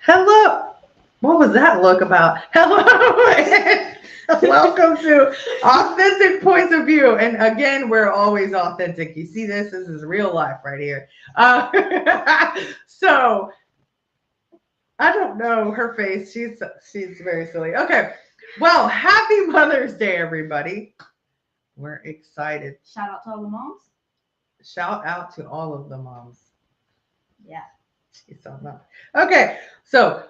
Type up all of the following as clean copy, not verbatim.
Hello. What was that look about? Hello. and Welcome to Authentic Points of View. And again, we're always authentic. You see this? This is real life right here. Uh, so I don't know her face. She's very silly. Okay. Well, happy Mother's Day, everybody. We're excited. Shout out to all the moms. Shout out to all of the moms. Yeah. She's so nuts. Okay, so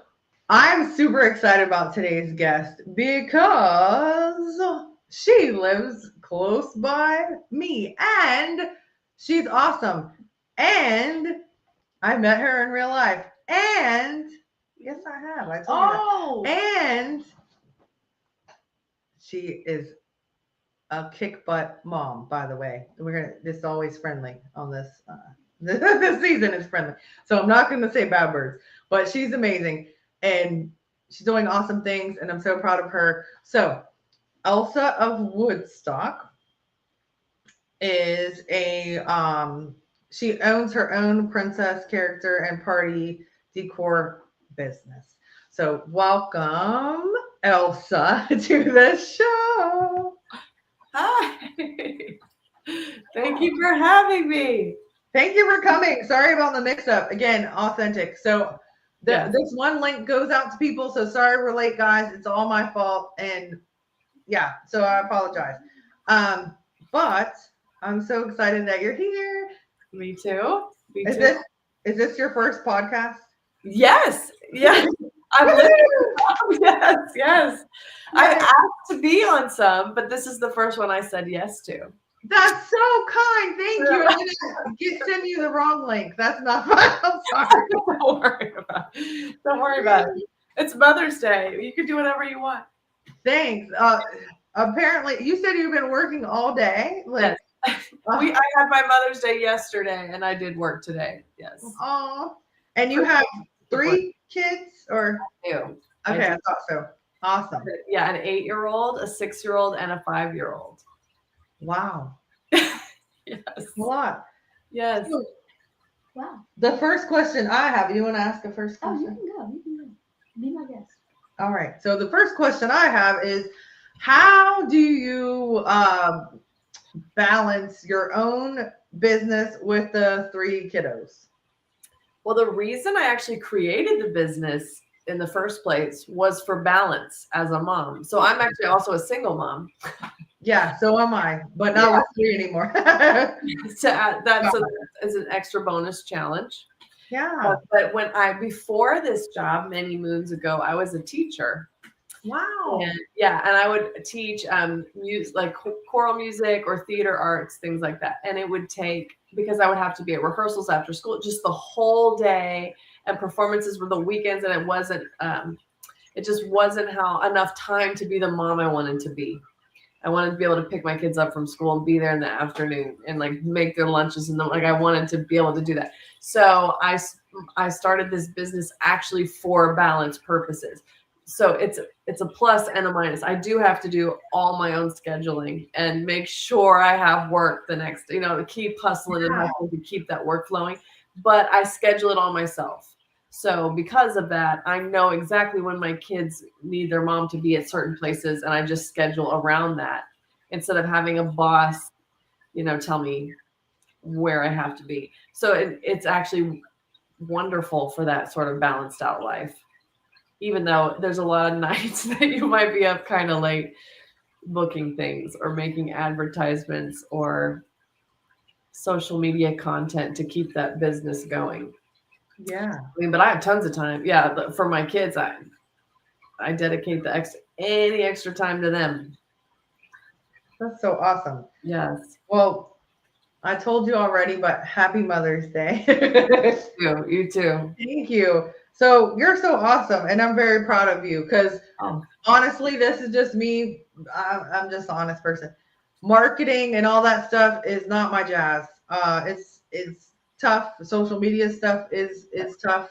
I'm super excited about today's guest because she lives close by me and she's awesome. And I met her in real life. And yes, I have. I told you that. And she is a kick butt mom, by the way. This is always friendly on this. This season is friendly. So I'm not going to say bad words, but she's amazing and she's doing awesome things. And I'm so proud of her. So Elsa of Woodstock is she owns her own princess character and party decor business. So welcome Elsa to the show. Hi. Thank you for having me. Thank you for coming. Sorry about the mix-up. Again, authentic. So this one link goes out to people. So sorry we're late, guys. It's all my fault. And yeah, so I apologize. But I'm so excited that you're here. Me too. Is this your first podcast? Yes. Yes. Yes. I asked to be on some, but this is the first one I said yes to. That's so kind. Thank you. I'm gonna send you the wrong link. That's not fine. I'm sorry. Don't worry about it. It's Mother's Day. You can do whatever you want. Thanks. Apparently, you said you've been working all day. Yes. I had my Mother's Day yesterday, and I did work today. Yes. Oh, and you have 3 kids, or? Two. Okay, I thought so. Awesome. Yeah, an 8-year-old, a 6-year-old, and a 5-year-old. Wow. Yes. A lot. Yes. Wow. The first question I have, you want to ask the first question? Oh, you can go. Be my guest. All right. So the first question I have is, how do you balance your own business with the 3 kiddos? Well, the reason I actually created the business in the first place was for balance as a mom. So I'm actually also a single mom. Yeah, so am I, but not with 3 anymore. So that's an extra bonus challenge. Yeah. But before this job many moons ago, I was a teacher. Wow. And I would teach music, like choral music or theater arts, things like that. And it would take, because I would have to be at rehearsals after school, just the whole day, and performances were the weekends, and it just wasn't enough time to be the mom I wanted to be. I wanted to be able to pick my kids up from school and be there in the afternoon and like make their lunches, and I wanted to be able to do that. So I started this business actually for balance purposes. So it's a plus and a minus. I do have to do all my own scheduling and make sure I have work the next, to keep hustling and hustling to keep that work flowing. But I schedule it all myself. So because of that, I know exactly when my kids need their mom to be at certain places, and I just schedule around that instead of having a boss, tell me where I have to be. So it's actually wonderful for that sort of balanced out life, even though there's a lot of nights that you might be up kind of late booking things or making advertisements or social media content to keep that business going. Yeah. But I have tons of time. Yeah. But for my kids, I dedicate any extra time to them. That's so awesome. Yes. Well, I told you already, but happy Mother's Day. You too. Thank you. So you're so awesome, and I'm very proud of you because honestly, this is just me. I'm just an honest person. Marketing and all that stuff is not my jazz. It's tough. Social media stuff is tough.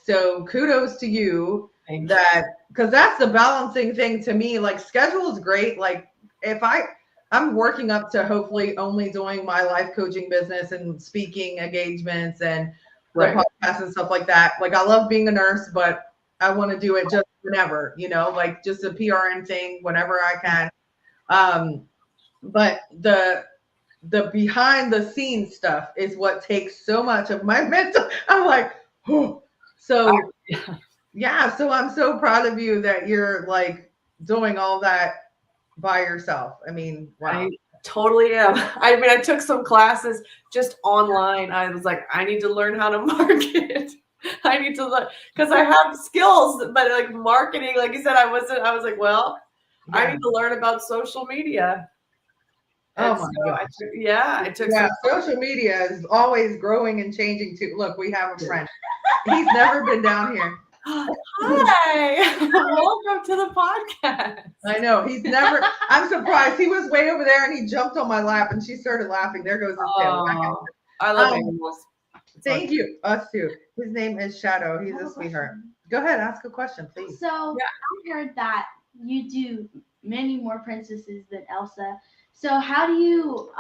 So kudos to you because that's the balancing thing to me. Like, schedule is great. Like, if I'm working up to hopefully only doing my life coaching business and speaking engagements and Right. podcast and stuff like that. Like I love being a nurse, but I want to do it just whenever, like just a PRN thing whenever I can. But the behind the scenes stuff is what takes so much of my mental. I'm like, oh. So yeah, so I'm so proud of you that you're like doing all that by yourself. I mean, wow. I totally am. I mean, I took some classes just online. I was like, I need to learn how to market. I need to learn because I have skills, but like marketing, like you said, I was like, well, I need to learn about social media. Oh my gosh. I took some. Social media is always growing and changing too. Look, we have a friend. He's never been down here. Hi, welcome to the podcast. I know he's never. I'm surprised. He was way over there and he jumped on my lap and she started laughing. There goes his tail. I love animals. Thank you. Us too. His name is Shadow. He's a sweetheart. Go ahead, ask a question, please. So I heard that you do many more princesses than Elsa. So how do you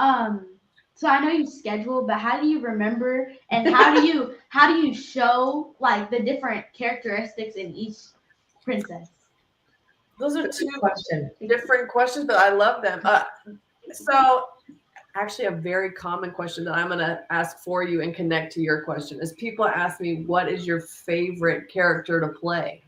so I know you schedule, but how do you remember and how do you show like the different characteristics in each princess? Those are two different questions, but I love them. So actually a very common question that I'm going to ask for you and connect to your question is people ask me, what is your favorite character to play?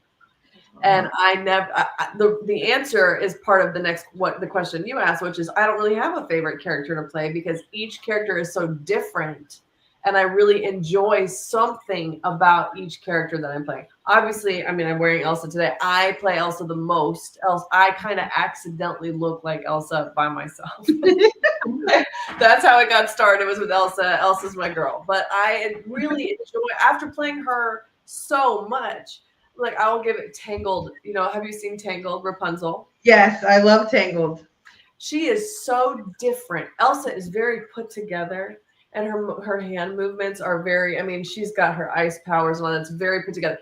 And I never, the answer is part of the question you asked, which is I don't really have a favorite character to play because each character is so different. And I really enjoy something about each character that I'm playing. Obviously, I mean, I'm wearing Elsa today. I play Elsa the most. I kind of accidentally look like Elsa by myself. That's how it got started. It was with Elsa. Elsa's my girl. But I really enjoy, after playing her so much, like I will give it Tangled. Have you seen Tangled, Rapunzel? Yes, I love Tangled. She is so different. Elsa is very put together. And her hand movements are very, I mean, she's got her ice powers and all that's very put together.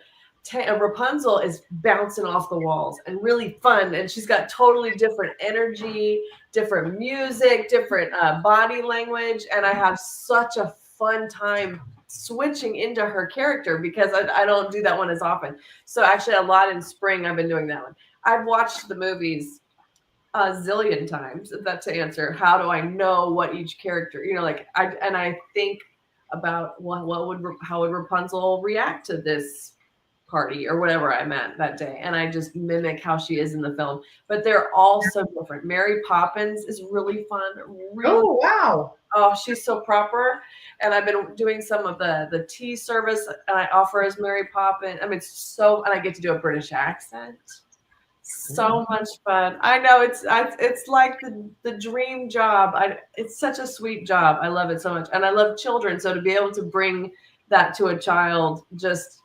Rapunzel is bouncing off the walls and really fun. And she's got totally different energy, different music, different body language. And I have such a fun time switching into her character because I don't do that one as often. So actually a lot in spring, I've been doing that one. I've watched the movies a zillion times. That's to answer how do I know what each character, I think about how would Rapunzel react to this party or whatever I'm at that day, and I just mimic how she is in the film. But they're all so different. Mary Poppins is really fun. Oh wow! Oh, she's so proper. And I've been doing some of the tea service, and I offer as Mary Poppins. I mean, and I get to do a British accent. So much fun. I know it's like the dream job. It's such a sweet job. I love it so much. And I love children. So to be able to bring that to a child just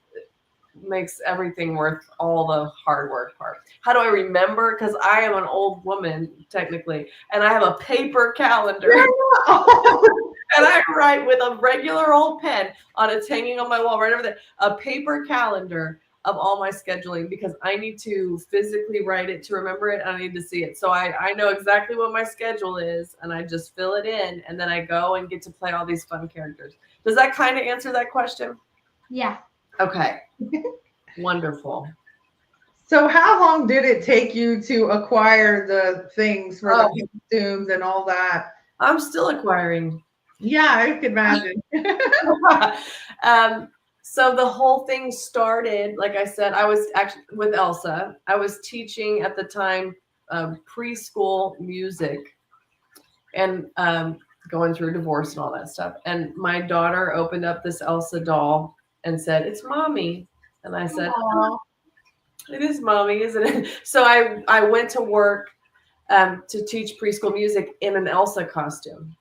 makes everything worth all the hard work part. How do I remember? Because I am an old woman, technically, and I have a paper calendar. And I write with a regular old pen it's hanging on my wall right over there, a paper calendar of all my scheduling because I need to physically write it to remember it. And I need to see it. So I know exactly what my schedule is and I just fill it in and then I go and get to play all these fun characters. Does that kind of answer that question? Yeah. Okay. Wonderful. So how long did it take you to acquire the things for the costumes and all that? I'm still acquiring. Yeah, I could imagine. So the whole thing started, like I said, I was actually with Elsa. I was teaching at the time preschool music and going through divorce and all that stuff. And my daughter opened up this Elsa doll and said, "It's mommy." And I said, "Oh, it is mommy, isn't it?" So I went to work to teach preschool music in an Elsa costume.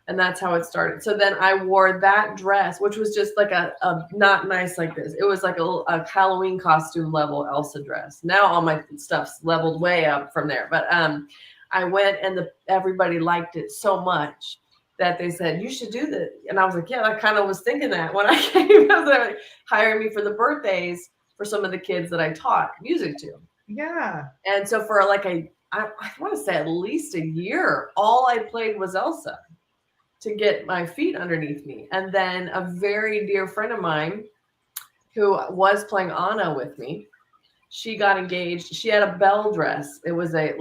And that's how it started. So then I wore that dress, which was just like a not nice like this. It was like a Halloween costume level Elsa dress. Now all my stuff's leveled way up from there. But I went and everybody liked it so much that they said, "You should do this." And I was like, yeah, I kind of was thinking that when I came. I was like, hire me for the birthdays for some of the kids that I taught music to. Yeah. And so for I want to say at least a year, all I played was Elsa. to get my feet underneath me. And then a very dear friend of mine who was playing Anna with me, she got engaged. She had a bell dress. It was a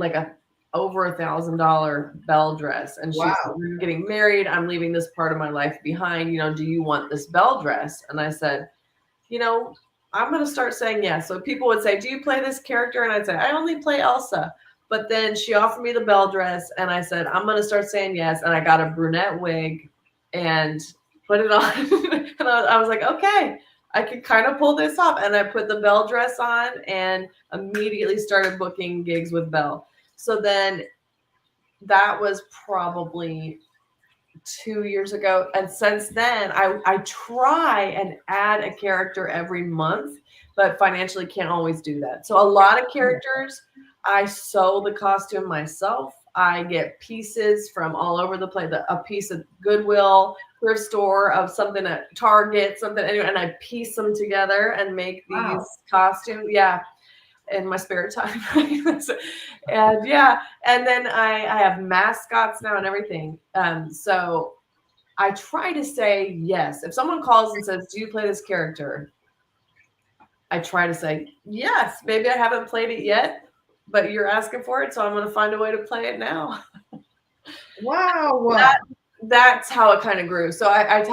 over $1,000 bell dress. And she said, we're getting married. I'm leaving this part of my life behind. Do you want this bell dress? And I said, I'm going to start saying yes. So people would say, do you play this character? And I'd say, I only play Elsa. But then she offered me the bell dress, and I said, I'm going to start saying yes. And I got a brunette wig and put it on. And I was like, okay, I can kind of pull this off. And I put the bell dress on and immediately started booking gigs with Belle. So then that was probably 2 years ago. And since then, I try and add a character every month, but financially can't always do that. So a lot of characters, I sew the costume myself. I get pieces from all over the place, a piece of Goodwill, thrift store, of something at Target, something anyway, and I piece them together and make these costumes. Yeah. In my spare time. And yeah. And then I have mascots now and everything. So I try to say yes. If someone calls and says, do you play this character? I try to say, yes, maybe I haven't played it yet, but you're asking for it. So I'm going to find a way to play it now. Wow. That's how it kind of grew. So I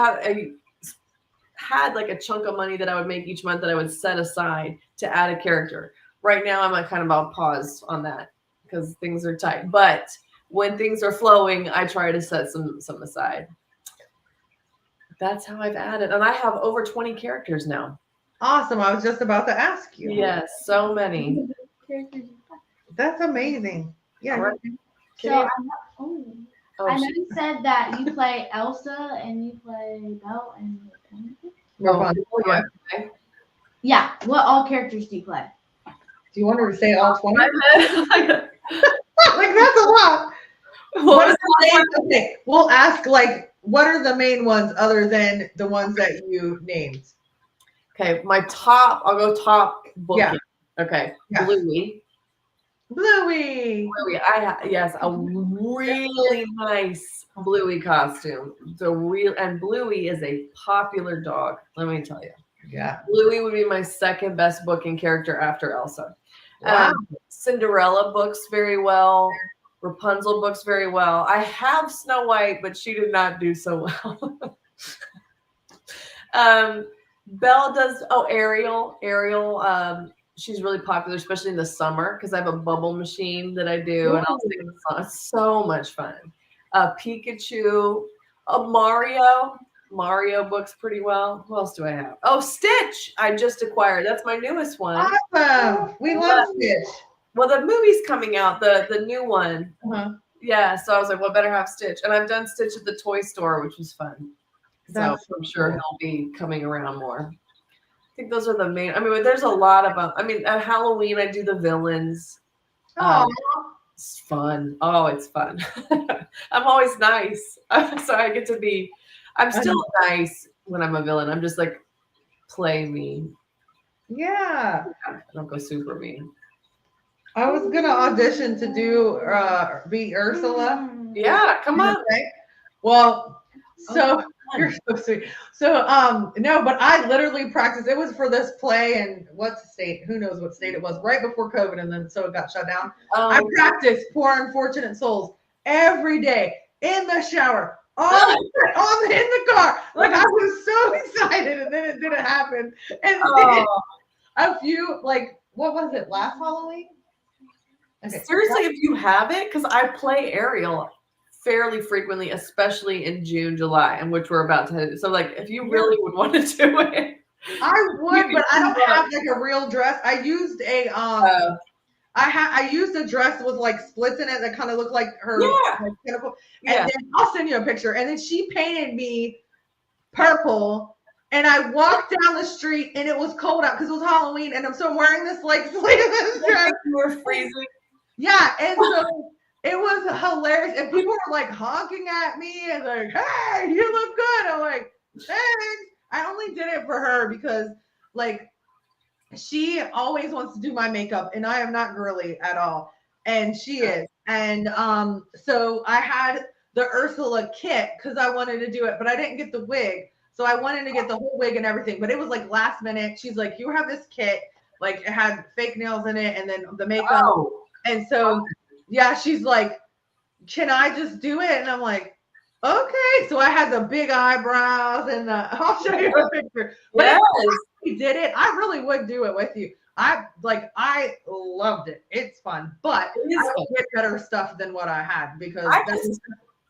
had like a chunk of money that I would make each month that I would set aside to add a character. Right now, I'm kind of on pause on that because things are tight. But when things are flowing, I try to set some aside. That's how I've added. And I have over 20 characters now. Awesome. I was just about to ask you. Yes, so many. That's amazing. Yeah. Right. So I know you said that you play Elsa and you play Belle and Rapunzel. Yeah. What all characters do you play? Do you want her to say all 20? Like that's a lot. Okay, we'll ask what are the main ones other than the ones that you named? Okay, I'll go top booking. Yeah. Okay, yeah. Bluey. I have a really nice Bluey costume. And Bluey is a popular dog. Let me tell you. Yeah. Bluey would be my second best booking character after Elsa. Wow. Cinderella books very well. Rapunzel books very well. I have Snow White, but she did not do so well. Belle does. Ariel. She's really popular, especially in the summer, because I have a bubble machine that I do, and I'll sing the song. It's so much fun. Pikachu, Mario books pretty well. Who else do I have? Oh, Stitch. I just acquired. That's my newest one. Awesome. We love Stitch. Well, the movie's coming out, the new one. Uh-huh. Yeah, so I was like, well, better have Stitch. And I've done Stitch at the toy store, which was fun. So I'm sure he'll be coming around more. I think those are the main. I mean, there's a lot of them. I mean, at Halloween, I do the villains. It's fun. Oh, it's fun. I'm always nice. So I get to be, I'm still nice when I'm a villain. I'm just like, play me. Yeah. I don't go super mean. I was going to audition to be Ursula. Yeah, come on. Okay. Well, so you're so sweet. So, no, but I literally practiced. It was for this play in what state? Who knows what state it was? Right before COVID, and then so it got shut down. I practiced Poor Unfortunate Souls every day in the shower, in the car. Like I was so excited, and then it didn't happen. And then a few, what was it? Last Halloween? Okay. Seriously, if you have it, because I play Ariel fairly frequently, especially in June, July, and which we're about to. So, if you really would want to do it, I would, but I don't have a real dress. I used I used a dress with splits in it that kind of looked like her pinnacle. And then I'll send you a picture. And then she painted me purple. And I walked down the street and it was cold out because it was Halloween. And I'm wearing this sleeveless dress. You were freezing. Yeah. And so it was hilarious. And people were honking at me and hey, you look good. I'm like, thanks. I only did it for her because she always wants to do my makeup and I am not girly at all. And she is. And so I had the Ursula kit because I wanted to do it, but I didn't get the wig. So I wanted to get the whole wig and everything, but it was like last minute. She's like, you have this kit, like it had fake nails in it and then the makeup. Oh. And so, yeah, she's like, can I just do it? And I'm like, okay. So I had the big eyebrows and I'll show you a picture. But Yes. if we did it, I really would do it with you. I loved it. It's fun, but I would get better stuff than what I had because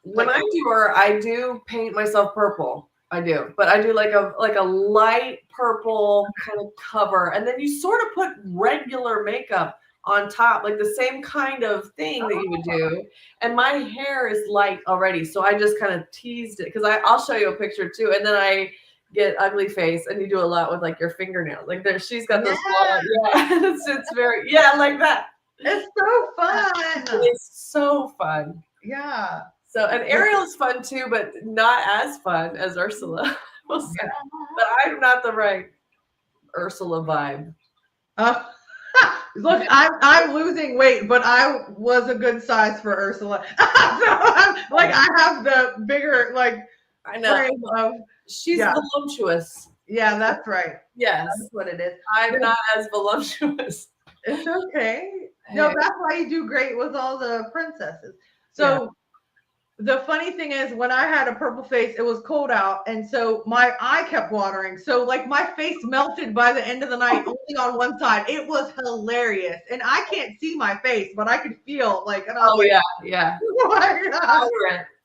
when I do her, I do paint myself purple. I do, but I do like a light purple kind of cover, and then you sort of put regular makeup on top, like the same kind of thing that you would do. And my hair is light already, so I just kind of teased it because I'll show you a picture too, and then I get ugly face, and you do a lot with like your fingernails. Like there, she's got those. It's very like that. It's so fun. It's so fun. Yeah. So, and Ariel is fun too, but not as fun as Ursula. We'll see. But I'm not the right Ursula vibe. Look, I'm losing weight, but I was a good size for Ursula. So I have the bigger I know. frame of. She's voluptuous. Yeah, that's right. Yes, that's what it is. I'm not as voluptuous. It's okay. No, that's why you do great with all the princesses. So. The funny thing is when I had a purple face, it was cold out. And so my eye kept watering. So like my face melted by the end of the night only on one side. It was hilarious. And I can't see my face, but I could feel yeah. Oh my God.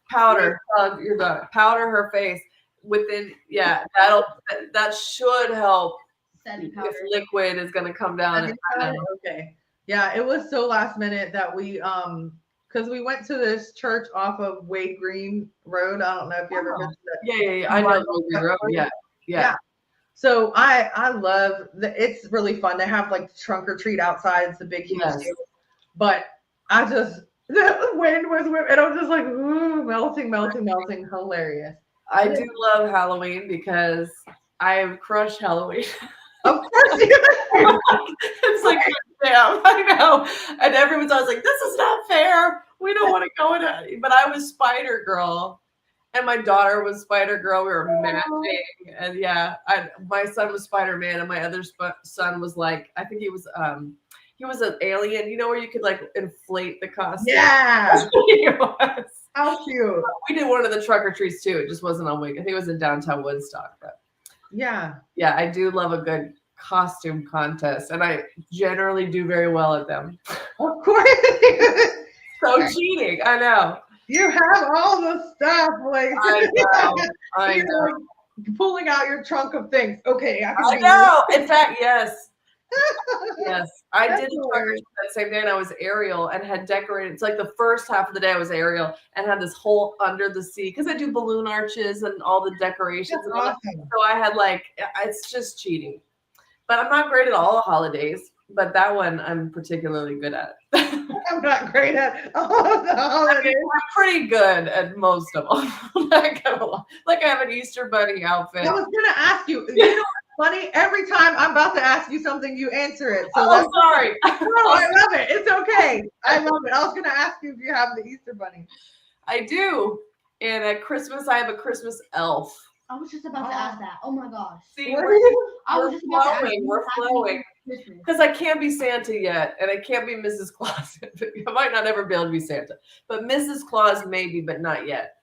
Powder. You're done. Powder her face within, that should help. If liquid is going to come down. Okay. Yeah, it was so last minute that we, because we went to this church off of Wade Green Road. I don't know if you ever been to that. Yeah. I know Wade Green Road. Yeah. So I love it's really fun. They have like trunk or treat outside. It's a big huge deal. But the wind was and I was just like, ooh, melting. Hilarious. I do love Halloween because I have crushed Halloween. Of course you do. It's like, damn, I know. And everyone's always like, this is not fair. We don't want to go in it. But I was Spider Girl. And my daughter was Spider Girl. We were matching. And my son was Spider-Man. And my other son was like, I think he was an alien. You know where you could like inflate the costume? Yeah. He was. How cute. We did one of the truck or treats too. It just wasn't on week. I think it was in downtown Woodstock. But yeah, I do love a good costume contest, and I generally do very well at them. Of course. So cheating, I know. You have all the stuff, like I know. Like, pulling out your trunk of things. Okay, I know. In fact, yes. Yes, I did a truck or treat that same day, and I was Ariel and had decorated. It's like the first half of the day I was Ariel and had this whole under the sea because I do balloon arches and all the decorations. That's awesome. So I had it's just cheating. But I'm not great at all the holidays. But that one I'm particularly good at. I'm not great at all the holidays. I'm pretty good at most of them. Like I have an Easter bunny outfit. I was gonna ask you. You know what's funny? Every time I'm about to ask you something, you answer it. So sorry. No, I love it. It's okay. I love it. I was gonna ask you if you have the Easter bunny. I do. And at Christmas, I have a Christmas elf. I was just about to ask that. Oh my gosh. See, we're flowing. We're flowing. Because I can't be Santa yet, and I can't be Mrs. Claus. I might not ever be able to be Santa. But Mrs. Claus maybe, but not yet.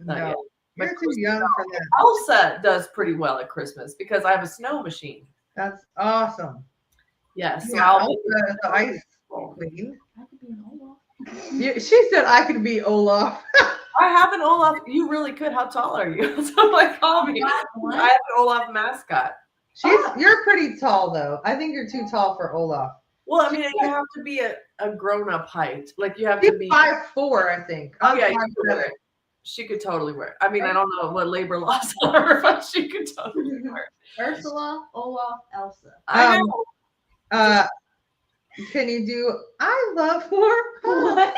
Not yet. You're too young for that. Elsa does pretty well at Christmas because I have a snow machine. That's awesome. Yes. Yeah, Elsa is the ice queen. I could be an Olaf. She said I could be Olaf. I have an Olaf. You really could. How tall are you? So call me. I have an Olaf mascot. You're pretty tall though. I think you're too tall for Olaf. Well, I mean, you have to be a grown-up height. Like you have to be 5'4", I think. Oh yeah, you could wear it. She could totally wear it. I mean, I don't know what labor laws are, but she could totally wear it. Ursula, Olaf, Elsa. I know. Can you do I love What?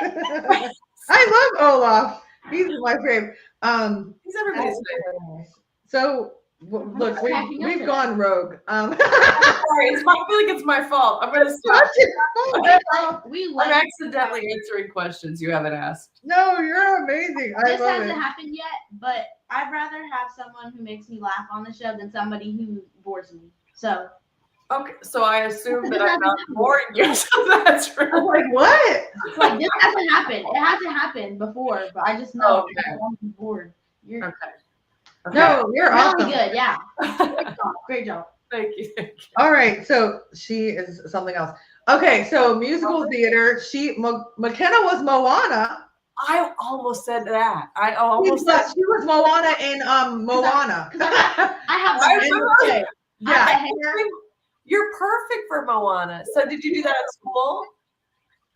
I love Olaf. He's my favorite. He's everybody's favorite. So Look, Okay, you we've know gone rogue. Sorry, I feel like it's my fault. I'm gonna stop. We I'm like accidentally answering questions you haven't asked. No, you're amazing. I this love hasn't it. happened yet, but I'd rather have someone who makes me laugh on the show than somebody who bores me. So Okay, so I assume that I'm not boring you, so that's I'm true. like, what? like this hasn't happened. It hasn't happened before, but I just know Okay. I'm bored. You're Okay. No, you're really awesome. good. Yeah. Great job. Thank you. All right, so she is something else. Okay, so musical theater. McKenna was Moana. I almost said that. I She almost said. was Moana in Moana. I have I the remember- hair. Yeah. I have the hair. You're perfect for Moana. So did you do that at school?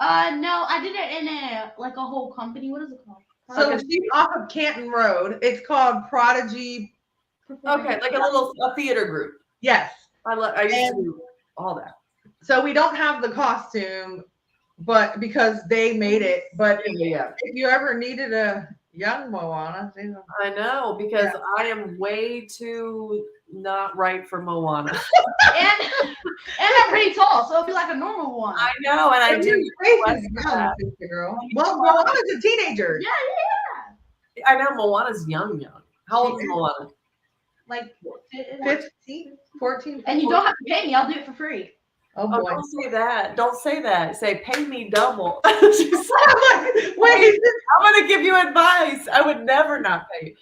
No, I did it in a whole company. What is it called? So she's off of Canton Road. It's called Prodigy. Okay, like a theater group. Yes. I used to do all that. So we don't have the costume, but because they made it. But Yeah. if you ever needed a young Moana, I know, because I am way too not right for Moana. and I'm pretty tall, so it'll be like a normal one. I know, and I do. Girl. Well, Moana's a teenager. Yeah. I know Moana's young. How old is Moana? Like 15, 14. And you don't have to pay me. I'll do it for free. Oh Oh, boy. don't say that. Don't say that. Say, pay me double. Wait. I'm going to give you advice. I would never not pay you.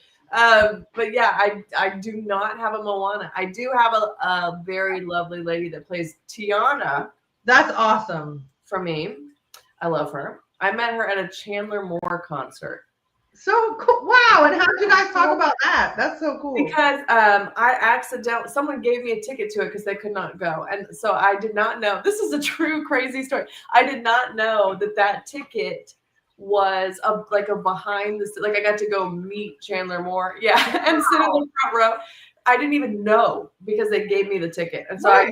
But yeah, I do not have a Moana. I do have a very lovely lady that plays Tiana That's awesome. for me. I love her. I met her at a Chandler Moore concert. So cool. Wow. And how did you guys talk about that? That's so cool. Because someone gave me a ticket to it because they could not go. And so I did not know. This is a true crazy story. I did not know that ticket was a behind the, like, I got to go meet Chandler Moore. Yeah. And sit in the front row. I didn't even know because they gave me the ticket. And so I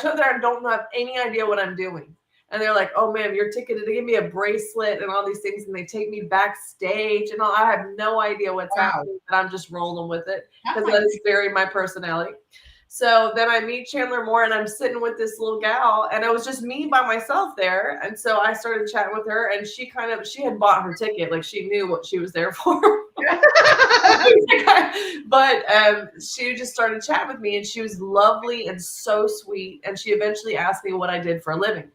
showed there and don't have any idea what I'm doing. And they're like, oh, man, your ticket. They give me a bracelet and all these things. And they take me backstage and all. I have no idea what's happening. But I'm just rolling with it because that is very my personality. So then I meet Chandler Moore and I'm sitting with this little gal. And it was just me by myself there. And so I started chatting with her. And she had bought her ticket. Like, she knew what she was there for. But she just started chatting with me. And she was lovely and so sweet. And she eventually asked me what I did for a living.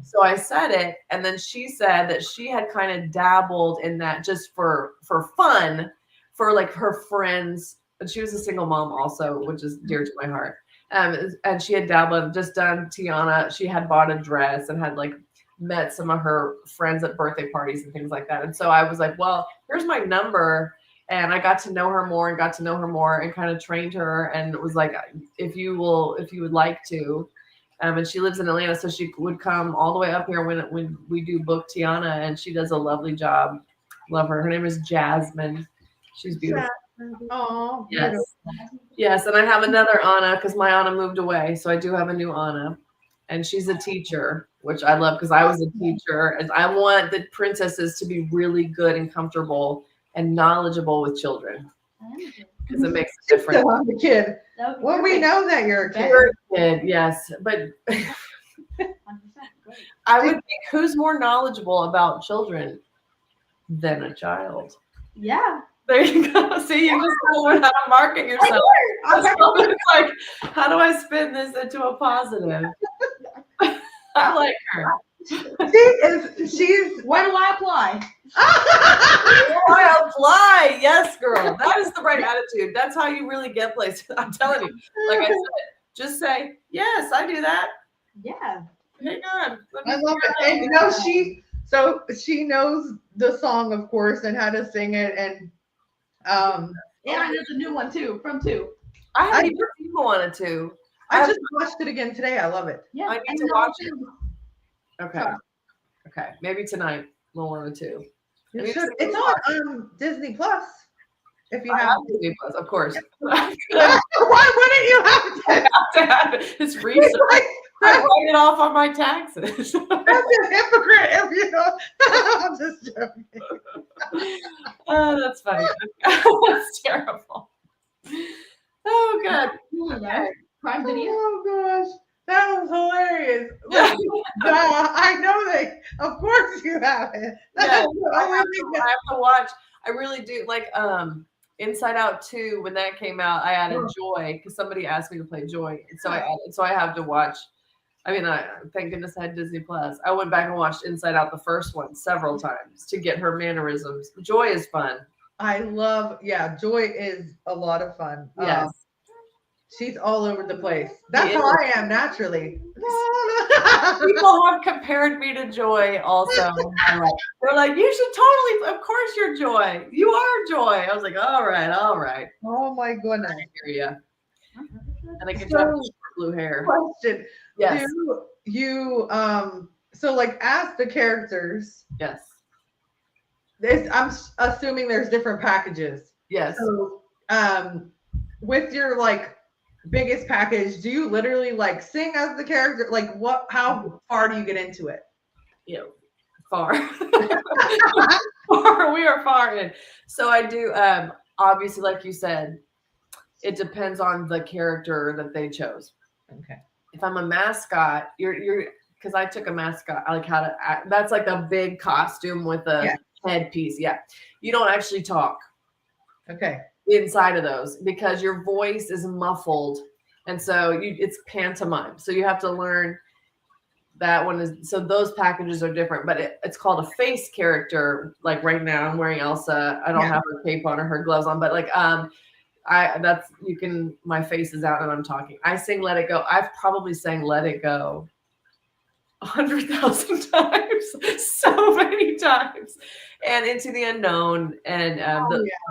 So I said it, and then she said that she had kind of dabbled in that just for fun, for like her friends. And she was a single mom also, which is dear to my heart. And she had dabbled, just done Tiana. She had bought a dress and had like met some of her friends at birthday parties and things like that. And so I was like, well, here's my number. And I got to know her more and kind of trained her and was like, if you would like to. And she lives in Atlanta, so she would come all the way up here when we do book Tiana, and she does a lovely job. Love her. Her name is Jasmine. She's beautiful. Oh, yes. And I have another Anna because my Anna moved away, so I do have a new Anna, and she's a teacher, which I love because I was a teacher, and I want the princesses to be really good and comfortable and knowledgeable with children because it makes a difference. Still have a kid. Well, we know that you're a kid. You're a kid, yes, but I would think who's more knowledgeable about children than a child? Yeah. There you go. See, you just gotta learn how to market yourself. It's like, how do I spin this into a positive? I like her. She's. Where do I apply? I apply. Yes, girl. That is the right attitude. That's how you really get places. I'm telling you. Like I said, just say, yes, I do that. Yeah. Hang on. I love it. And she knows the song, of course, and how to sing it. And and there's a new one too, from 2. I haven't even seen Moana 2. I just watched it again today. I love it. Yeah. I need to watch it. Okay. Maybe tonight, Moana 2. It's on Disney Plus. If you I have Disney Plus, of course. Why wouldn't you have to? It's recent. I write it off on my taxes. That's a hypocrite if you know. I'm just joking. Oh, that's funny. That's terrible. Oh, good. Okay. Prime Video. Oh gosh, that was hilarious. Like, I know that. Of course you have it. Yeah, That's the I only have thing to watch. I really do like Inside Out 2 when that came out. I added Joy because somebody asked me to play Joy, and so I added. So I have to watch. I mean, thank goodness I had Disney Plus. I went back and watched Inside Out, the first one, several times to get her mannerisms. Joy is fun. I love. Yeah, Joy is a lot of fun. Yes. She's all over the place. That's how I am naturally. People have compared me to Joy also. They're like, you should totally, of course you're Joy. You are Joy. I was like, all right. Oh my goodness. I hear you. And I can try with blue hair. Question. Yes. Do you so like as the characters, Yes. I'm assuming there's different packages. Yes. So with your like biggest package, do you literally like sing as the character? Like how far do you get into it? Far. We are far in. So I do obviously, like you said, it depends on the character that they chose. Okay. If I'm a mascot, you're because I took a mascot, I like how to act. That's like a big costume with a headpiece. Yeah. You don't actually talk. Okay. Inside of those because your voice is muffled, and so it's pantomime. So you have to learn that one is. So those packages are different, but it's called a face character. Like right now, I'm wearing Elsa. I don't have her cape on or her gloves on, but like my face is out and I'm talking. I sing Let It Go. I've probably sang Let It Go 100,000 times, so many times, and Into the Unknown, and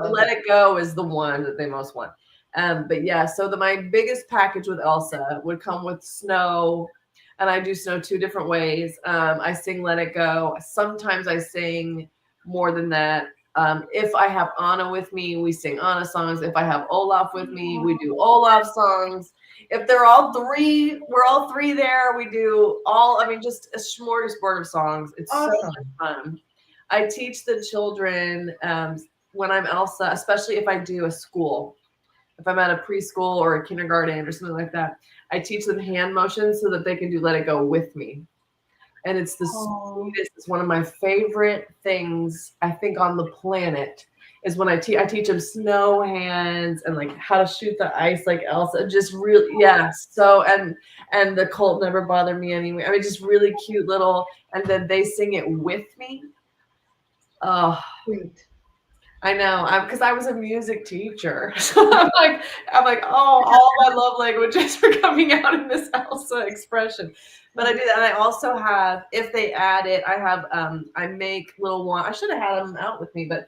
Let It Go is the one that they most want. But yeah, so my biggest package with Elsa would come with Snow, and I do Snow 2 different ways. I sing Let It Go. Sometimes I sing more than that. If I have Anna with me, we sing Anna songs. If I have Olaf with me, we do Olaf songs. If they're all three, we're all three there. We do just a smorgasbord of songs. It's awesome. So much fun. I teach the children when I'm Elsa, especially if I do a school. If I'm at a preschool or a kindergarten or something like that, I teach them hand motions so that they can do Let It Go with me. And it's the sweetest. It's one of my favorite things, I think, on the planet is when I teach them snow hands and like how to shoot the ice like Elsa. Just really, So, and the cold never bothered me anyway. I mean, just really cute little, and then they sing it with me. Oh, sweet. I know, because I was a music teacher. So I'm like, oh, all my love languages are coming out in this Elsa expression. But I do that, and I also have, if they add it, I have, I make little wand. I should have had them out with me, but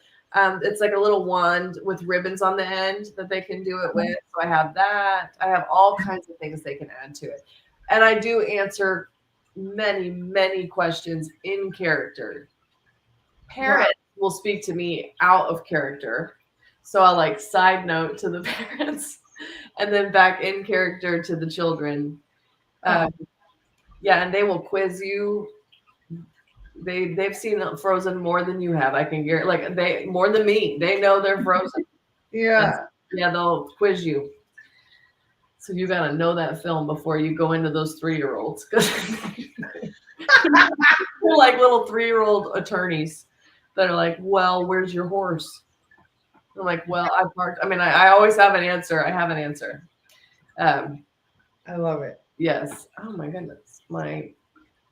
it's like a little wand with ribbons on the end that they can do it with. So I have that. I have all kinds of things they can add to it. And I do answer many, many questions in character. Parents will speak to me out of character. So I'll like side note to the parents and then back in character to the children. And they will quiz you. They've seen Frozen more than you have. I can guarantee, more than me. They know they're Frozen. They'll quiz you. So you got to know that film before you go into those 3-year-olds. They're like little 3-year-old attorneys that are like, well, where's your horse? I'm like, well, I parked. I mean, I always have an answer. I have an answer. I love it. Yes. Oh my goodness. My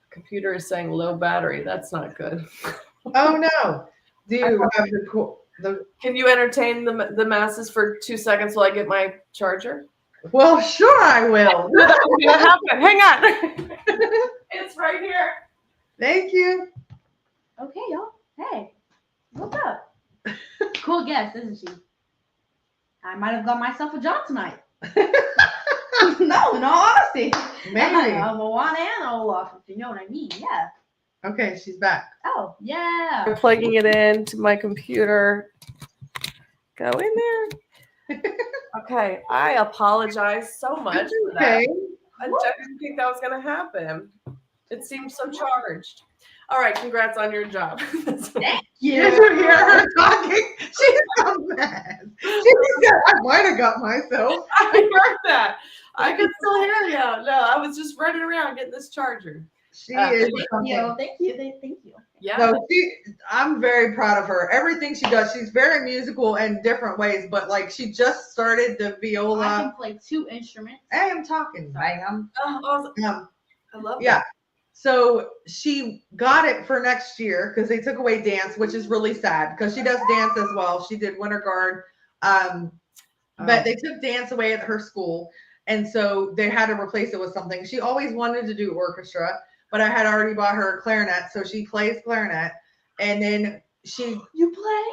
computer is saying low battery. That's not good. Oh no. Do you have the Can you entertain the masses for 2 seconds while I get my charger? Well, sure I will. Hang on. It's right here. Thank you. Okay, y'all. Hey, what's up? Cool guest, isn't she? I might have got myself a job tonight. No, in all honesty. Maybe. Moana and Olaf, if you know what I mean. Yeah. Okay, she's back. Oh, yeah. I'm plugging it into my computer. Go in there. Okay, I apologize so much for that. I didn't think that was going to happen. It seems so charged. All right, congrats on your job. Thank Did you. you hear her talking? She's a mess. She said, I might have got myself. I heard that. I could still hear you. No, I was just running around getting this charger. She is Thank you. something. Thank you. Thank you. Yeah. No, I'm very proud of her. Everything she does, she's very musical in different ways, but like she just started the I viola. can play 2 instruments. I am talking, bam. I love Yeah. that. So she got it for next year because they took away dance, which is really sad because she does dance as well. She did Winter Guard. But they took dance away at her school. And so they had to replace it with something. She always wanted to do orchestra, but I had already bought her a clarinet. So she plays clarinet. And then You play?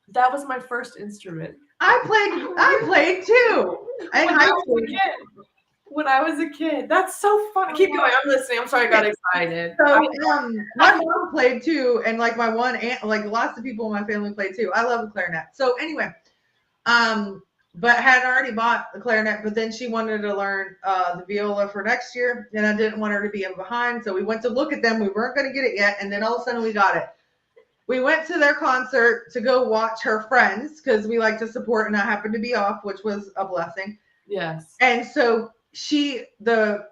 That was my first instrument. I played too. In high school. When I was a kid. That's so fun. Keep going. I'm listening. I'm sorry I got excited. So my mom played too, and like my one aunt, like lots of people in my family played too. I love the clarinet. So anyway, but had already bought the clarinet, but then she wanted to learn the viola for next year, and I didn't want her to be in behind. So we went to look at them. We weren't going to get it yet, and then all of a sudden we got it. We went to their concert to go watch her friends because we like to support, and I happened to be off, which was a blessing. Yes. And so the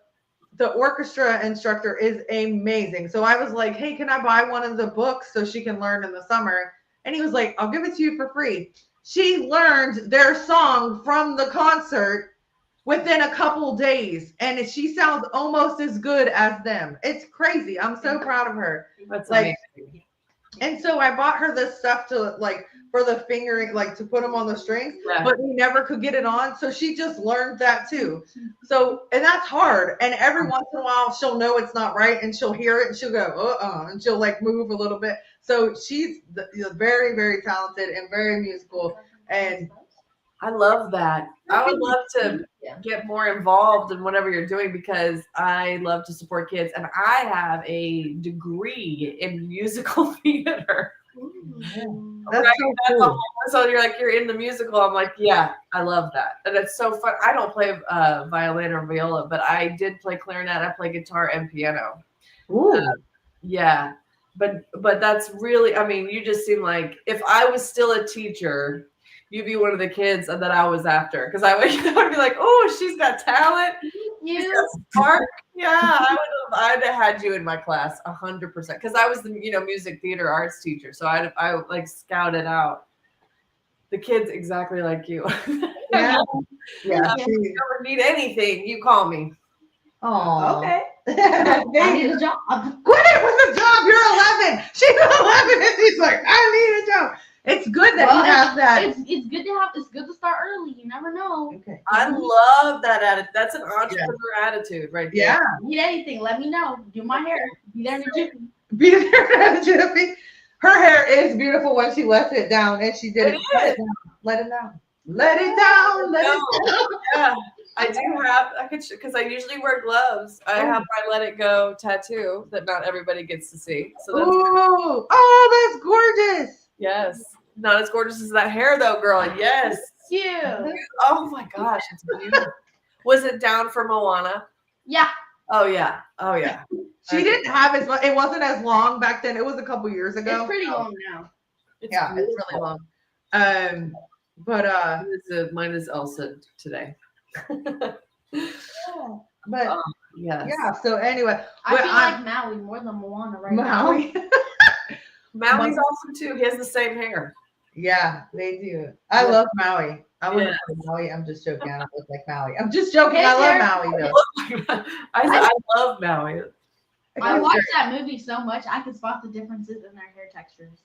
orchestra instructor is amazing. So I was like, hey, can I buy one of the books so she can learn in the summer? And he was like, I'll give it to you for free. She learned their song from the concert within a couple days, and she sounds almost as good as them. It's crazy. I'm so proud of her. That's like amazing. And so I bought her this stuff to like for the fingering, like to put them on the strings, but we never could get it on. So she just learned that too. So, and that's hard. And every once in a while she'll know it's not right and she'll hear it and she'll go, and she'll like move a little bit. So she's very, very talented and very musical. And I love that. I would love to get more involved in whatever you're doing because I love to support kids. And I have a degree in musical theater. That's so cool. So you're like, you're in the musical. I'm like, yeah, I love that. And it's so fun. I don't play violin or viola, but I did play clarinet. I play guitar and piano. Yeah. But that's really, I mean, you just seem like if I was still a teacher, you'd be one of the kids that I was after. Because I would be like, oh, she's got talent. She's got spark. Yeah, I'd have had you in my class 100%. Because I was the music theater arts teacher. So I like scouted out the kids exactly like you. Yeah. If you ever need anything, you call me. Oh, okay. I need a job. Quit it with the job. You're 11. She's 11 and she's like, I need a job. It's good that you have that. It's good to have. It's good to start early. You never know. Okay. I love that attitude. That's an entrepreneur attitude, right there. Yeah. Need anything? Let me know. Do my hair. Be there in a jiffy. Be there in a jiffy. Her hair is beautiful when she left it down, and she did it. Let it down. Let it down. Let it down. Yeah. I do have. Because I usually wear gloves. I have my "Let It Go" tattoo that not everybody gets to see. So that's that's gorgeous. Yes. Not as gorgeous as that hair though, girl. Yes. Cute. Oh my gosh, it's beautiful. Was it down for Moana? Yeah. Oh yeah. Oh yeah. She didn't have as much. It wasn't as long back then. It was a couple years ago. It's pretty long now. It's really long. But mine is Elsa today. But yes. Yeah. So anyway, I feel like Maui more than Moana right now. Maui's awesome too. He has the same hair. Yeah, they do. I love Maui. I wouldn't say Maui. I'm just joking. I don't look like Maui. I'm just joking. I love Maui though. I love Maui. I watched that movie so much I could spot the differences in their hair textures.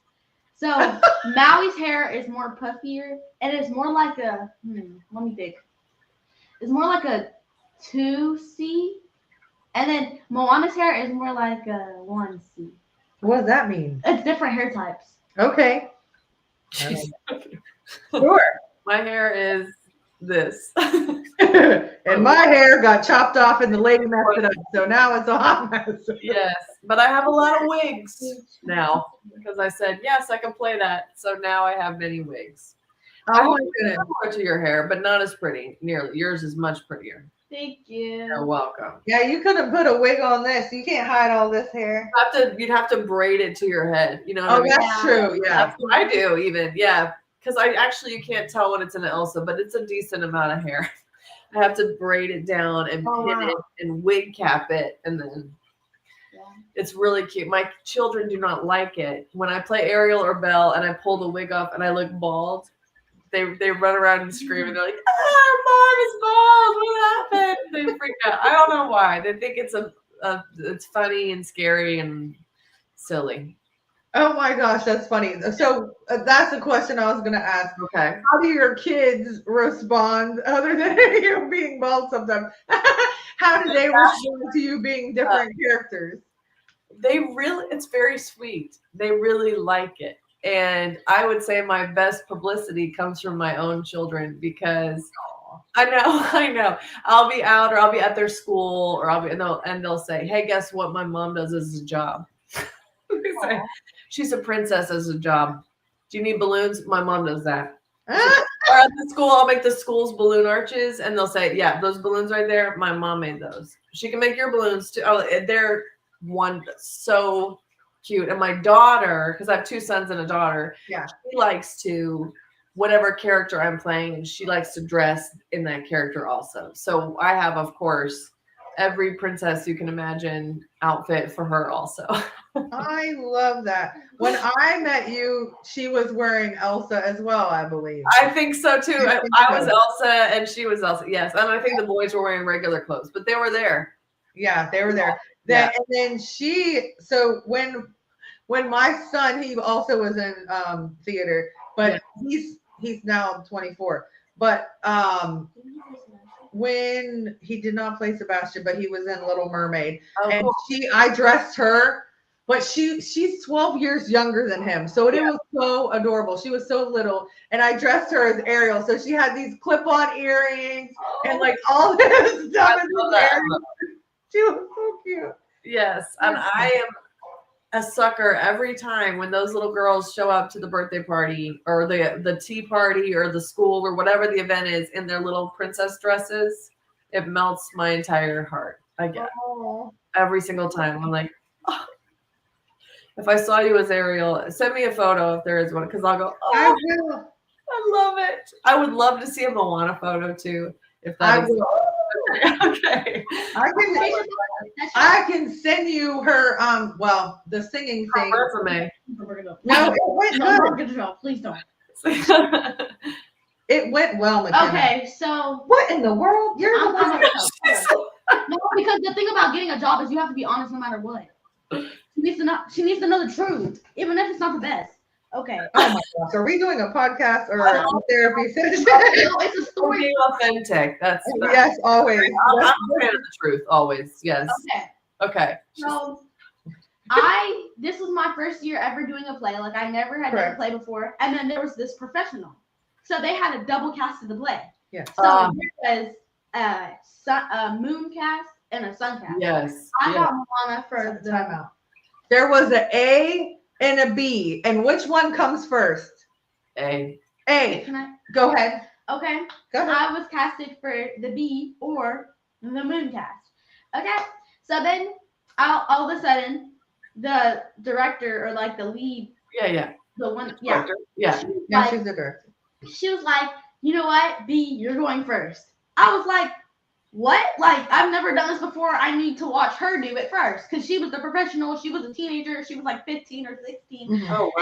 So Maui's hair is more puffier and it's more like a let me think. It's more like a 2C, and then Moana's hair is more like a 1C. What does that mean? It's different hair types. Okay. Sure. My hair is this. And my hair got chopped off and the lady messed it up. So now it's a hot mess. Yes. But I have a lot of wigs now because I said, yes, I can play that. So now I have many wigs. Oh my goodness. Similar to your hair, but not as pretty. Nearly. Yours is much prettier. Thank you. You're welcome. Yeah, you could have put a wig on this. You can't hide all this hair. You'd have to braid it to your head. You know what I Oh, mean? that's true. Yeah. That's what I do even. Yeah. Because you can't tell when it's an Elsa, but it's a decent amount of hair. I have to braid it down and pin it and wig cap it, and then it's really cute. My children do not like it. When I play Ariel or Belle and I pull the wig off and I look bald, they run around and scream and they're like, "Mom is bald. What happened?" They freak out. I don't know why. They think it's funny and scary and silly. Oh my gosh, that's funny. So that's a question I was going to ask. Okay. How do your kids respond other than you being bald sometimes? How do they respond to you being different characters? It's very sweet. They really like it. And I would say my best publicity comes from my own children because I know. I'll be out or I'll be at their school or and they'll say, "Hey, guess what my mom does as a job?" They say, "She's a princess as a job. Do you need balloons? My mom does that." Or at the school, I'll make the school's balloon arches and they'll say, "Yeah, those balloons right there, my mom made those. She can make your balloons too." Oh, they're so cute. And my daughter, because I have 2 sons and a daughter, she likes to whatever character I'm playing, and she likes to dress in that character also. So I have, of course, every princess you can imagine outfit for her also. I love that. When I met you, she was wearing Elsa as well, I believe. I think so too. I was Elsa and she was Elsa. Yes. And I think the boys were wearing regular clothes, but they were there. Yeah, they were there. And then so when my son, he also was in theater, but he's now 24. But when he did not play Sebastian, but he was in Little Mermaid, and I dressed her, but she's 12 years younger than him, so it was so adorable. She was so little, and I dressed her as Ariel, so she had these clip-on earrings and like all this stuff. She was so cute. Yes, and I am a sucker every time when those little girls show up to the birthday party or the tea party or the school or whatever the event is in their little princess dresses. It melts my entire heart. I get it. Every single time. I'm like, oh. If I saw you as Ariel, send me a photo if there is one, because I'll go, oh, I will. I love it. I would love to see a Moana photo too. If that is okay. I can send you her the singing thing. Resume. No, it went good. Please don't. It went well, McKenna. Okay, so what in the world? You're no, because the thing about getting a job is you have to be honest no matter what. She needs to know the truth, even if it's not the best. Okay. Oh my gosh. Are we doing a podcast or a therapy session? No, it's a story. Being authentic. That's yes, always. I'm a fan of the truth, always. Yes. Okay. So this was my first year ever doing a play. Like I never had done a play before. And then there was this professional. So they had a double cast of the play. Yeah. So there was a moon cast and a sun cast. Yes. I got Moana for the timeout. There was an A and a B, and which one comes first? A. Can I go ahead? Okay. Go ahead. I was casted for the B or the moon cast. Okay. So then all of a sudden the director or like the lead. Yeah. The one. Director. Yeah. She's the director. She was like, you know what, B, you're going first. I was like, what? Like, I've never done this before. I need to watch her do it first. Because she was the professional. She was a teenager. She was like 15 or 16. Mm-hmm. Oh,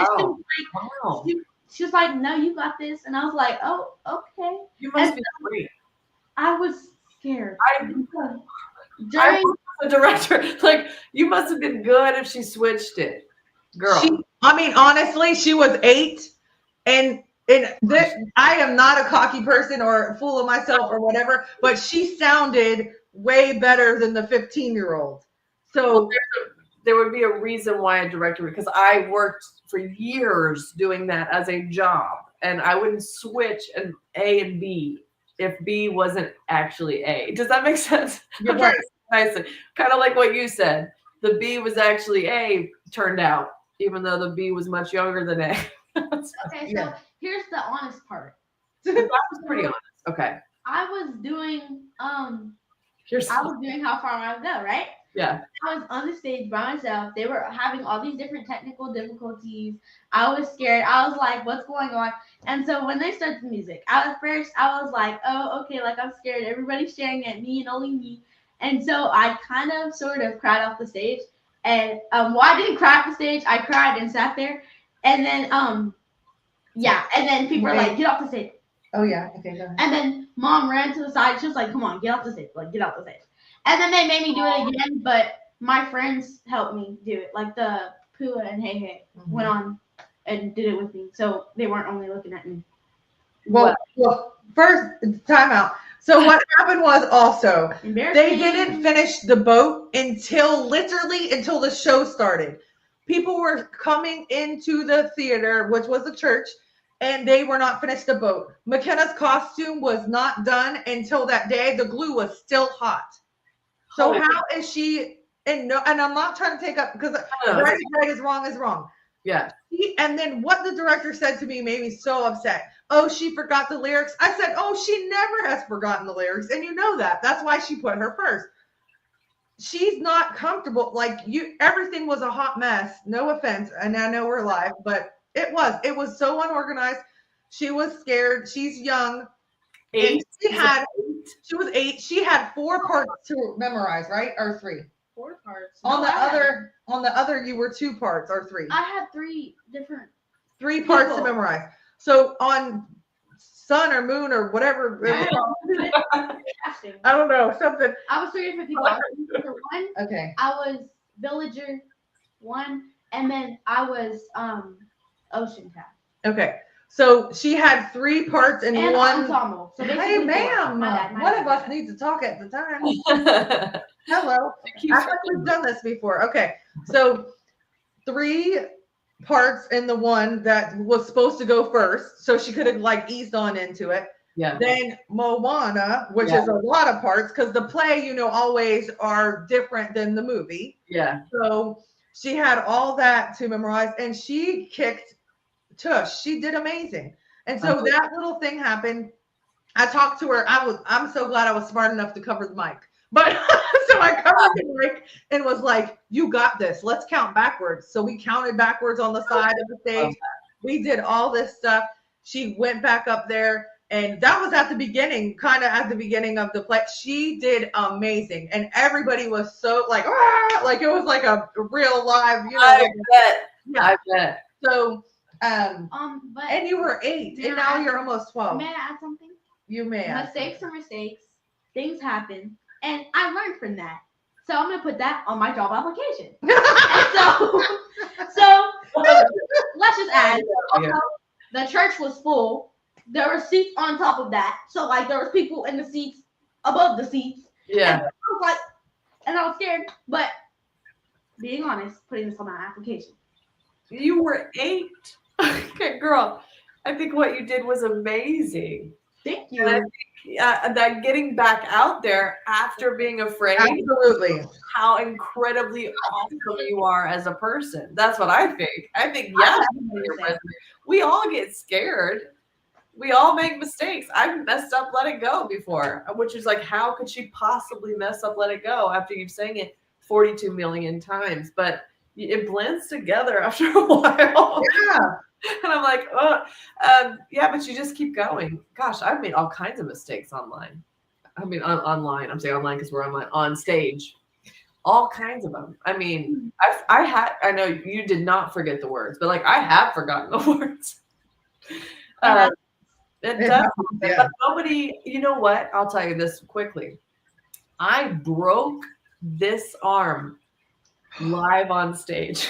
wow. She was like, no, you got this. And I was like, oh, okay. You must be great. I was scared. I was the director. Like, you must have been good if she switched it. Girl. Honestly, she was 8. And I am not a cocky person or full of myself or whatever, but she sounded way better than the 15-year-old. So there would be a reason why I directed, because I worked for years doing that as a job, and I wouldn't switch an A and B if B wasn't actually A. Does that make sense? You're right. Kind of like what you said. The B was actually A, turned out, even though the B was much younger than A. Okay, so here's the honest part. That was pretty honest. Okay. I was doing I was doing How Far I Would Go, right? Yeah. I was on the stage by myself. They were having all these different technical difficulties. I was scared. I was like, what's going on? And so when they started the music, at first I was like, oh, okay, like I'm scared. Everybody's staring at me and only me. And so I kind of sort of cried off the stage. And well, I didn't cry off the stage. I cried and sat there. And then yeah, and then people were like, get off the stage. Oh yeah, okay, go ahead. And then mom ran to the side. She was like, come on, get off the stage. Like, get off the stage. And then they made me do it again, but my friends helped me do it. Like the Pua and Hey Hey went on and did it with me. So they weren't only looking at me. Well, first, time out. So what happened was also, they didn't finish the boat until the show started. People were coming into the theater, which was the church, and they were not finished the boat. McKenna's costume was not done until that day. The glue was still hot. So how is she? And I'm not trying to take up, because right is right, is wrong. Yeah. And then what the director said to me made me so upset. Oh, she forgot the lyrics. I said, oh, she never has forgotten the lyrics. And you know that. That's why she put her first. She's not comfortable. Like, everything was a hot mess. No offense. And I know we're live, but it was so unorganized. She was scared. She's young. 8. She was 8. She had 4 parts to memorize, right? Or 3? 4 parts. On the other, you were 2 parts or 3. I had 3 different. 3 parts to memorize. So on Sun or Moon or whatever. I don't know, something. I was 3 different people. I was one. Okay. I was Villager 1, and then I was Ocean Town. Okay. So she had 3 parts in and one. Ensemble. So hey, ma'am. One of us needs to talk at the time. Hello. I think we've done this before. Okay. So 3 parts in the one that was supposed to go first. So she could have like eased on into it. Yeah. Then Moana, which is a lot of parts, because the play, always are different than the movie. Yeah. So she had all that to memorize, and she kicked tush. She did amazing. And so that little thing happened. I talked to her. I'm so glad I was smart enough to cover the mic. But so I covered the mic and was like, you got this. Let's count backwards. So we counted backwards on the side of the stage. We did all this stuff. She went back up there, and that was at the beginning, kind of at the beginning of the play. She did amazing. And everybody was so like, like it was like a real live, I bet. So, but and you were 8, and now you're almost 12. May I add something? You may. Mistakes are mistakes. Things happen. And I learned from that. So I'm going to put that on my job application. so let's just add, also, the church was full. There were seats on top of that. So like there was people in the seats above the seats. Yeah. And I was scared. But being honest, putting this on my application. You were 8. Okay, girl. I think what you did was amazing. Thank you. And I think, that getting back out there after being afraid. Absolutely. How incredibly awesome you are as a person. That's what I think. I think, we all get scared. We all make mistakes. I've messed up Let It Go before, which is like, how could she possibly mess up Let It Go after you've sang it 42 million times? But it blends together after a while. Yeah. And I'm like, but you just keep going. Gosh, I've made all kinds of mistakes online. I mean, online. I'm saying online because we're online, on stage. All kinds of them. I mean, I know you did not forget the words, but like I have forgotten the words. It does. But nobody, you know what? I'll tell you this quickly. I broke this arm live on stage.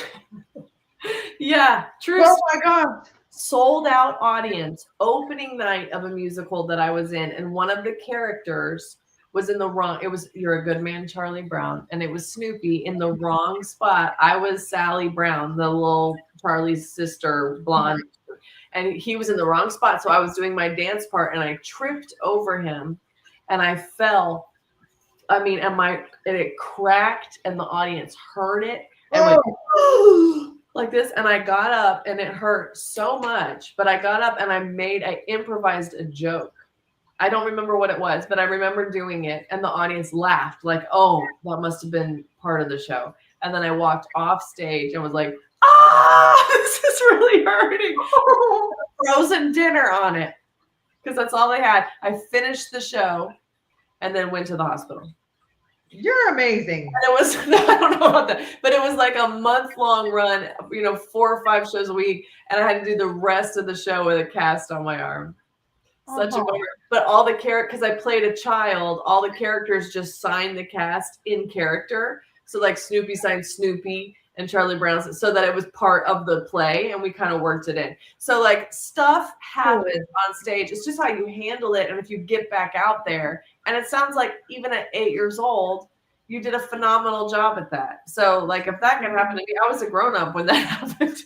Yeah, true. Oh my God. Sold out audience, opening night of a musical that I was in, and one of the characters was in the wrong. It was You're a Good Man, Charlie Brown, and it was Snoopy in the wrong spot. I was Sally Brown, the little Charlie's sister, blonde, and he was in the wrong spot. So I was doing my dance part, and I tripped over him, and I fell. I mean, and it cracked, and the audience heard it, and went, like this, and I got up, and it hurt so much, but I got up and I improvised a joke. I don't remember what it was, but I remember doing it and the audience laughed like, oh, that must have been part of the show. And then I walked off stage and was like, this is really hurting. Frozen dinner on it because that's all they had. I finished the show and then went to the hospital. You're amazing. And it was, I don't know about that, but it was like a month-long run, 4 or 5 shows a week. And I had to do the rest of the show with a cast on my arm. Such a bummer. But all the because I played a child, all the characters just signed the cast in character. So like Snoopy signed Snoopy and Charlie Brown, so that it was part of the play and we kind of worked it in. So like stuff happens on stage. It's just how you handle it. And if you get back out there, and it sounds like even at 8 years old, you did a phenomenal job at that. So like if that can happen to me, I was a grown-up when that happened.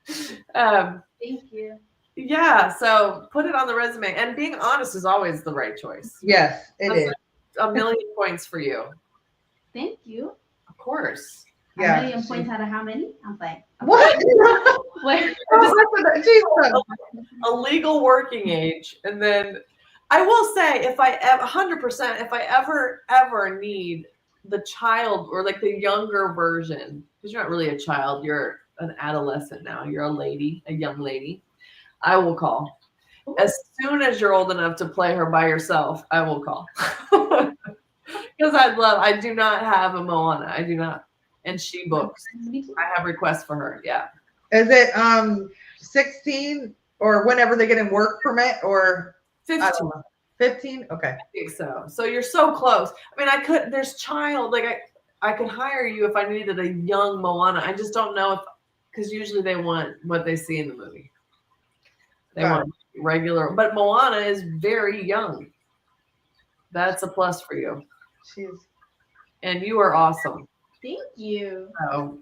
Thank you. Yeah, so put it on the resume. And being honest is always the right choice. Yes, it is. A million points for you. Thank you. Of course. Yeah. A million points out of how many? I'm playing. What? Wait. A legal working age. And then I will say, if I ever 100%, if I ever need the child or like the younger version, because you're not really a child, you're an adolescent now, you're a young lady, I will call. As soon as you're old enough to play her by yourself, I will call. Because I do not have a Moana. I do not. And she books. I have requests for her. Yeah. Is it 16 or whenever they get in work permit or 15? I don't know. 15? Okay. I think so. So you're so close. I mean, there's child, like I could hire you if I needed a young Moana. I just don't know because usually they want what they see in the movie. They want regular, but Moana is very young. That's a plus for you. And you are awesome. Thank you. So,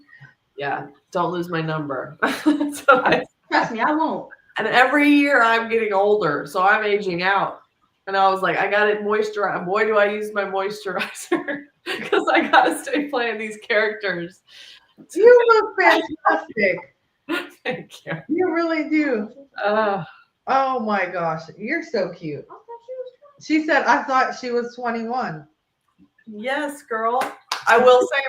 yeah, don't lose my number. Trust me, I won't. And every year I'm getting older, so I'm aging out. And I was like, I got to moisturize. Boy, do I use my moisturizer because I got to stay playing these characters. You look fantastic. Thank you. You really do. Oh my gosh, you're so cute. She said, I thought she was 21. Yes, girl. I will say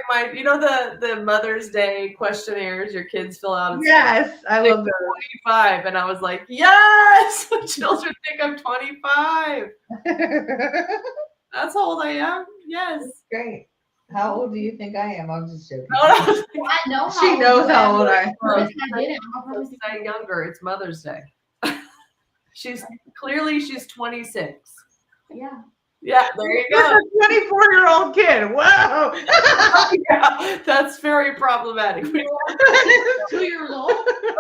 the Mother's Day questionnaires your kids fill out. Yes, I love those. 25, and I was like, yes, children think I'm 25. That's how old I am. Yes. Great. How old do you think I am? I'm just joking. I know. She knows how old I am. I didn't. Let's say younger. It's Mother's Day. She's 26. Yeah. Yeah, there you go. A 24-year-old kid. Wow. Yeah, that's very problematic. 2 years old.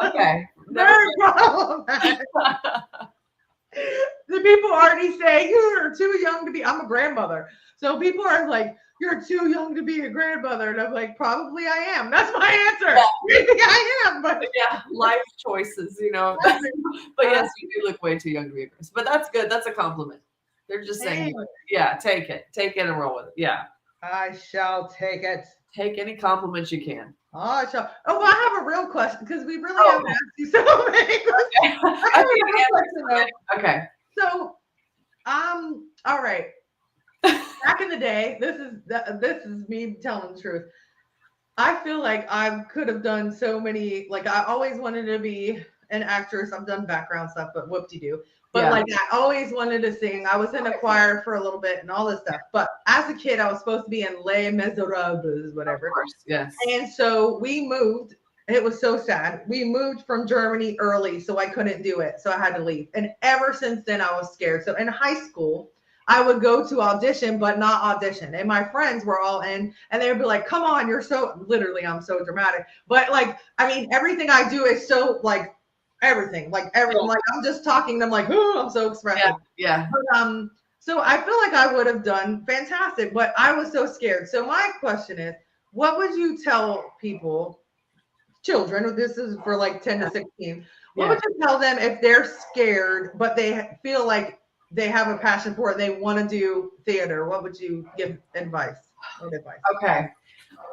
Okay. Very problematic. The people already say you're too young to be. I'm a grandmother, so people are like, "You're too young to be a grandmother," and I'm like, "Probably I am." That's my answer. Yeah. Maybe I am, but yeah, life choices, But yes, you do look way too young to be a grandmother. But that's good. That's a compliment. They're just saying, yeah, take it and roll with it. Yeah. I shall take it. Take any compliments you can. I shall. Oh, well, I have a real question because we really haven't asked you so many questions. Okay. So, all right. Back in the day, this is me telling the truth. I feel like I could have done so many. Like I always wanted to be an actress. I've done background stuff, but whoop-de-doo. But like I always wanted to sing. I was in a choir for a little bit and all this stuff. But as a kid, I was supposed to be in Les Miserables, whatever. Of course, yes. And so we moved. It was so sad. We moved from Germany early, so I couldn't do it. So I had to leave. And ever since then, I was scared. So in high school, I would go to audition, but not audition. And my friends were all in, and they would be like, come on, you're so, literally, I'm so dramatic. But like, I mean, everything I do is so like, everything, like I'm just talking. I'm like, oh, I'm so expressive. Yeah. But, so I feel like I would have done fantastic, but I was so scared. So my question is, what would you tell people, children, this is for like 10 to 16, what would you tell them if they're scared, but they feel like they have a passion for it, they want to do theater? What would you give advice?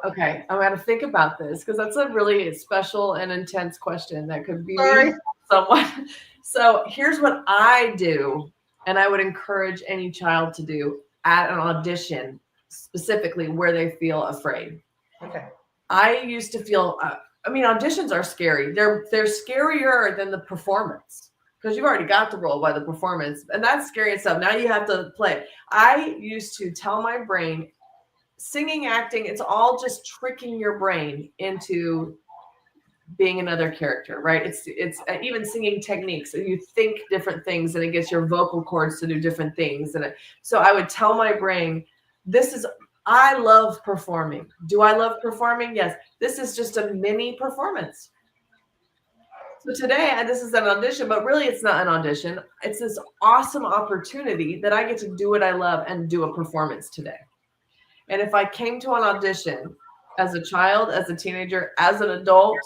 Okay, I'm going to think about this because that's a really special and intense question that could be Sorry. someone. So here's what I do And I would encourage any child to do at an audition, specifically where they feel afraid. Okay. I used to feel, auditions are scary. They're scarier than the performance because you've already got the role by the performance, and that's scary itself. Now you have to play. I used to tell my brain, singing, acting, it's all just tricking your brain into being another character, right? It's even singing techniques. You think different things, and it gets your vocal cords to do different things. And so I would tell my brain, I love performing. Do I love performing? Yes. This is just a mini performance. So today, this is an audition, but really it's not an audition. It's this awesome opportunity that I get to do what I love and do a performance today. And if I came to an audition as a child, as a teenager, as an adult,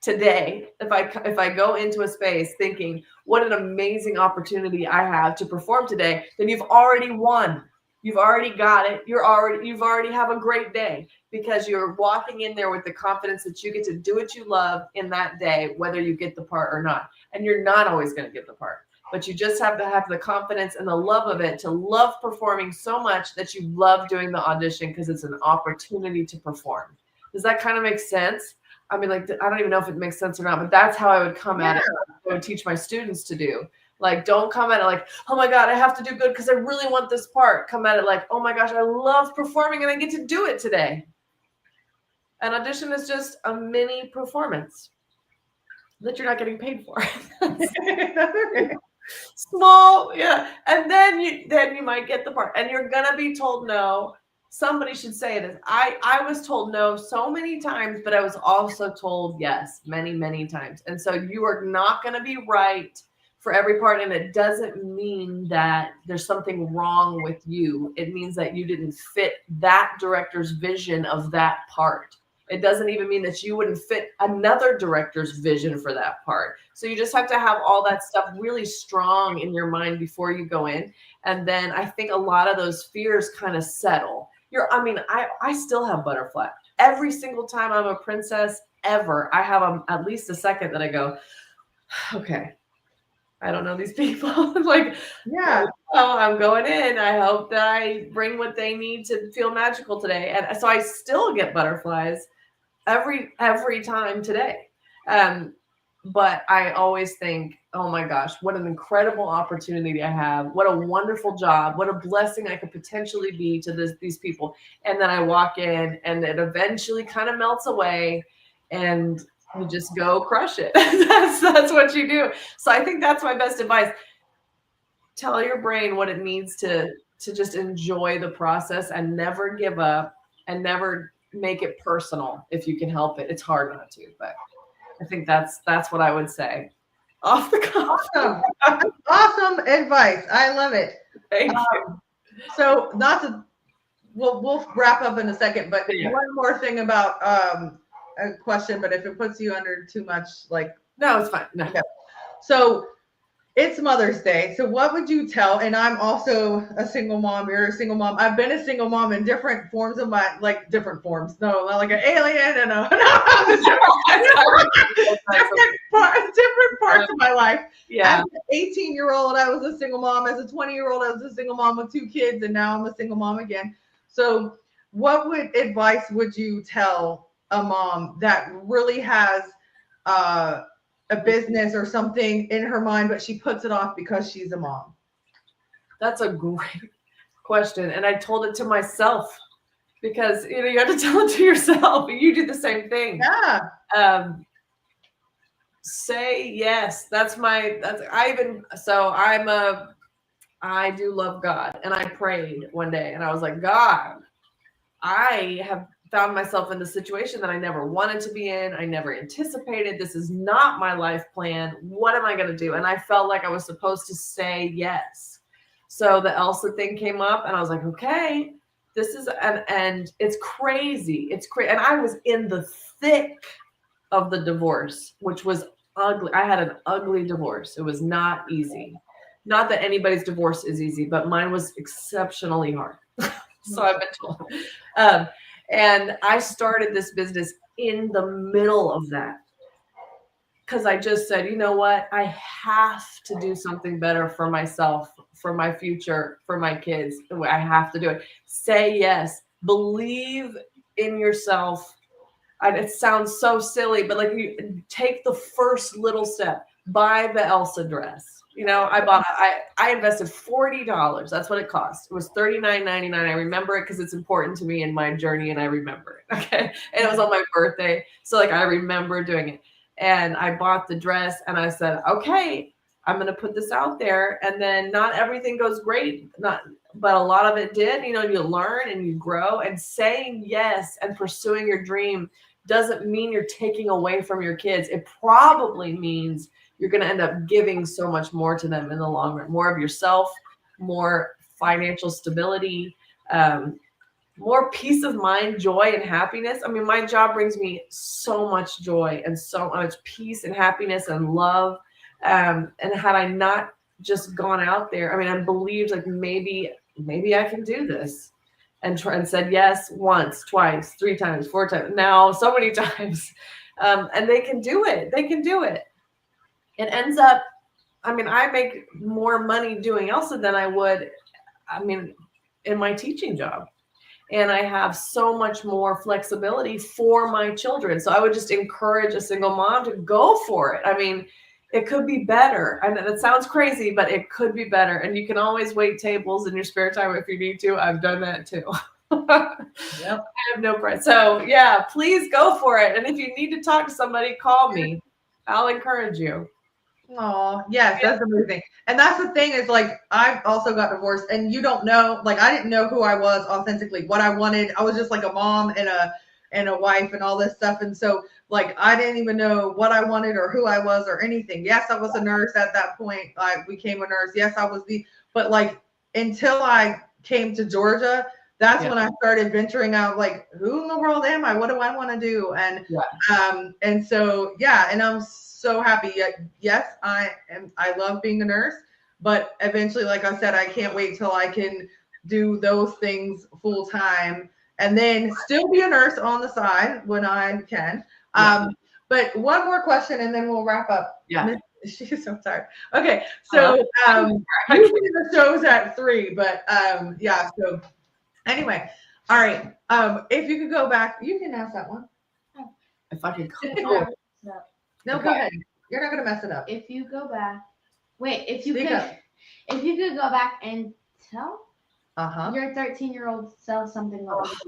today, if I go into a space thinking what an amazing opportunity I have to perform today, then you've already won. You've already got it. You've already have a great day because you're walking in there with the confidence that you get to do what you love in that day, whether you get the part or not. And you're not always going to get the part, but you just have to have the confidence and the love of it to love performing so much that you love doing the audition because it's an opportunity to perform. Does that kind of make sense? I mean, like, I don't even know if it makes sense or not, but that's how I would come at it. I would teach my students to do. Like, don't come at it like, oh my God, I have to do good because I really want this part. Come at it like, oh my gosh, I love performing and I get to do it today. An audition is just a mini performance that you're not getting paid for. Small, yeah. And then you might get the part and you're gonna be told no. Somebody should say this. I was told no so many times, but I was also told yes many, many times. And so you are not going to be right for every part. And it doesn't mean that there's something wrong with you. It means that you didn't fit that director's vision of that part. It doesn't even mean that you wouldn't fit another director's vision for that part. So you just have to have all that stuff really strong in your mind before you go in. And then I think a lot of those fears kind of settle. I still have butterfly. Every single time I'm a princess ever, I have at least a second that I go, okay, I don't know these people. Like, yeah, oh, I'm going in. I hope that I bring what they need to feel magical today. And so I still get butterflies every time today. But I always think, oh my gosh, what an incredible opportunity I have. What a wonderful job. What a blessing I could potentially be to these people. And then I walk in and it eventually kind of melts away and you just go crush it. That's what you do. So I think that's my best advice. Tell your brain what it needs to just enjoy the process and never give up and never make it personal if you can help it. It's hard not to, but I think that's what I would say. Off the cuff. Awesome advice. I love it. Thank you. So we'll wrap up in a second, but one more thing about a question, but if it puts you under too much, like. No, it's fine. No. Okay. So it's Mother's Day. So what would you tell, and I'm also a single mom, you're a single mom. I've been a single mom in different forms of different forms. No, not like an alien and different parts of my life. Yeah. As an 18-year-old, I was a single mom. As a 20-year-old, I was a single mom with 2 kids, and now I'm a single mom again. So what advice would you tell a mom that really has a business or something in her mind, but she puts it off because she's a mom? That's a great question. And I told it to myself because, you have to tell it to yourself. You do the same thing. Yeah. Say yes. I do love God. And I prayed one day and I was like, God, I have found myself in the situation that I never wanted to be in. I never anticipated. This is not my life plan. What am I going to do? And I felt like I was supposed to say yes. So the Elsa thing came up and I was like, okay, this is, and it's crazy. It's crazy. And I was in the thick of the divorce, which was ugly. I had an ugly divorce. It was not easy. Not that anybody's divorce is easy, but mine was exceptionally hard. So I've been told. And I started this business in the middle of that because I just said, you know what? I have to do something better for myself for my future, for my kids. I have to do it. Say yes. Believe in yourself. It sounds so silly, but like you take the first little step. Buy the Elsa dress. You know, I invested $40. That's what it cost. It was $39.99. I remember it because it's important to me in my journey, and I remember it. Okay. And it was on my birthday. So like I remember doing it. And I bought the dress and I said, okay, I'm gonna put this out there. And then not everything goes great, but a lot of it did. You know, you learn and you grow. And saying yes and pursuing your dream doesn't mean you're taking away from your kids. It probably means you're going to end up giving so much more to them in the long run, more of yourself, more financial stability, more peace of mind, joy, and happiness. I mean, my job brings me so much joy and so much peace and happiness and love. And had I not just gone out there, I mean, I believed like maybe I can do this, and said yes once, twice, 3 times, 4 times, now so many times. And they can do it. They can do it. It ends up, I mean, I make more money doing Elsa than I would, I mean, in my teaching job. And I have so much more flexibility for my children. So I would just encourage a single mom to go for it. I mean, it could be better. I know that sounds crazy, but it could be better. And you can always wait tables in your spare time if you need to. I've done that too. Yep. I have no price. So yeah, please go for it. And if you need to talk to somebody, call me. I'll encourage you. Oh, yes, that's amazing. And that's the thing is like, I've also got divorced and you don't know, like, I didn't know who I was authentically, what I wanted. I was just like a mom and a wife and all this stuff. And so like, I didn't even know what I wanted or who I was or anything. Yes, I was a nurse at that point. I became a nurse. Yes, I was but like, until I came to Georgia, that's when I started venturing out, like, who in the world am I? What do I want to do? And so, yeah, and I'm so happy. Yes, I love being a nurse, but eventually, like I said, I can't wait till I can do those things full time and then still be a nurse on the side when I can. But one more question and then we'll wrap up. Yeah. She's so tired. Okay. So usually the show's at 3, but yeah, so anyway, all right. If you could go back, you can ask that one. If I could go. No, go ahead. You're not gonna mess it up. If you go back, if you could go back and tell your 13-year-old self something, what would it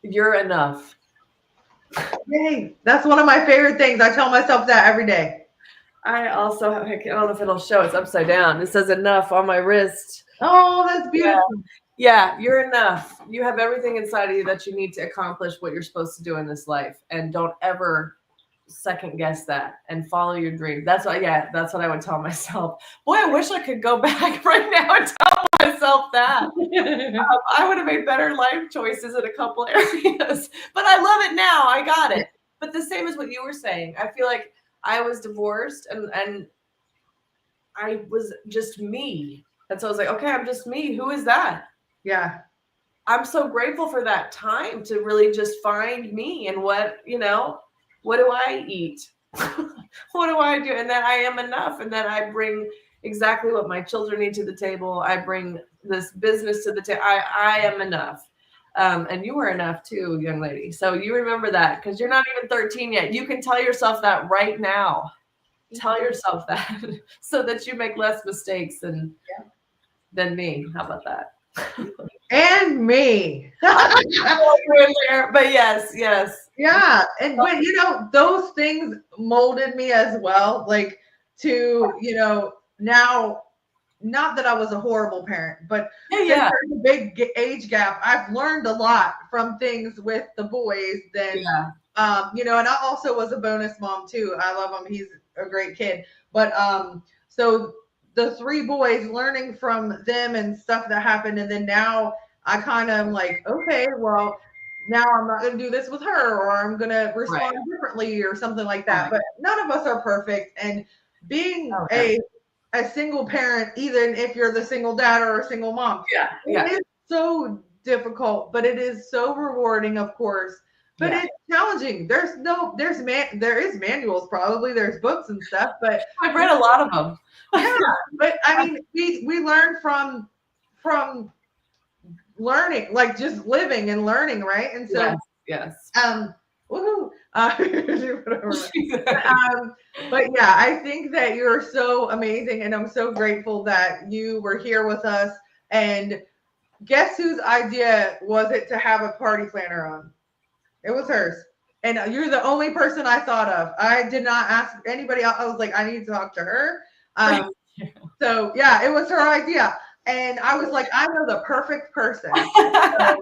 be? You're enough. Yay! That's one of my favorite things. I tell myself that every day. I also have, I don't know if it'll show. It's upside down. It says enough on my wrist. Oh, that's beautiful. Yeah, you're enough. You have everything inside of you that you need to accomplish what you're supposed to do in this life. And don't ever second guess that and follow your dream. That's what I would tell myself. Boy, I wish I could go back right now and tell myself that. I would have made better life choices in a couple areas. But I love it now. I got it. But the same as what you were saying. I feel like I was divorced and I was just me. And so I was like, okay, I'm just me. Who is that? Yeah. I'm so grateful for that time to really just find me and what do I eat? What do I do? And that I am enough. And that I bring exactly what my children need to the table. I bring this business to the table. I am enough. And you are enough too, young lady. So you remember that because you're not even 13 yet. You can tell yourself that right now. Tell yourself that so that you make less mistakes than me. How about that? And me. But yes. Yeah. And when, those things molded me as well, like to, now, not that I was a horrible parent, but there's a big age gap. I've learned a lot from things with the boys than, and I also was a bonus mom too. I love him. He's a great kid. But so the 3 boys, learning from them and stuff that happened. And then now I kind of am like, okay, well, now I'm not going to do this with her, or I'm going to respond differently or something like that. But none of us are perfect. And being a single parent, even if you're the single dad or a single mom, it is so difficult, but it is so rewarding, of course. but Yeah. it's challenging. There is manuals probably. There's books and stuff, but I've read a lot of them. yeah, but I mean, we learn from learning, like just living and learning, right? And so, Yes. woohoo! But yeah, I think that you're so amazing, and I'm so grateful that you were here with us. And guess whose idea was it to have a party planner on? It was hers. And you're the only person I thought of. I did not ask anybody else. I was like, I need to talk to her. So yeah, it was her idea. And I was like, I know the perfect person. So,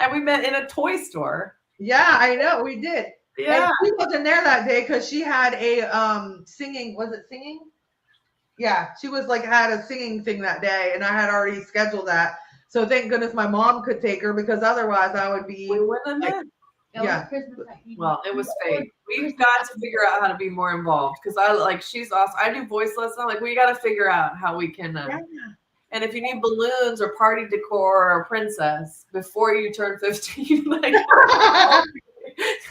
and we met in a toy store. Yeah, I know. We did. Yeah. And she wasn't there that day because she had a singing. Was it singing? Yeah, she was like had a singing thing that day, and I had already scheduled that. So thank goodness my mom could take her, because otherwise I would be. We wouldn't have met. Yeah. Well, it was fate. We've got to figure out how to be more involved, because she's awesome. I do voice lessons. I'm like, we got to figure out how we can. And if you need balloons or party decor or a princess before you turn 15, like,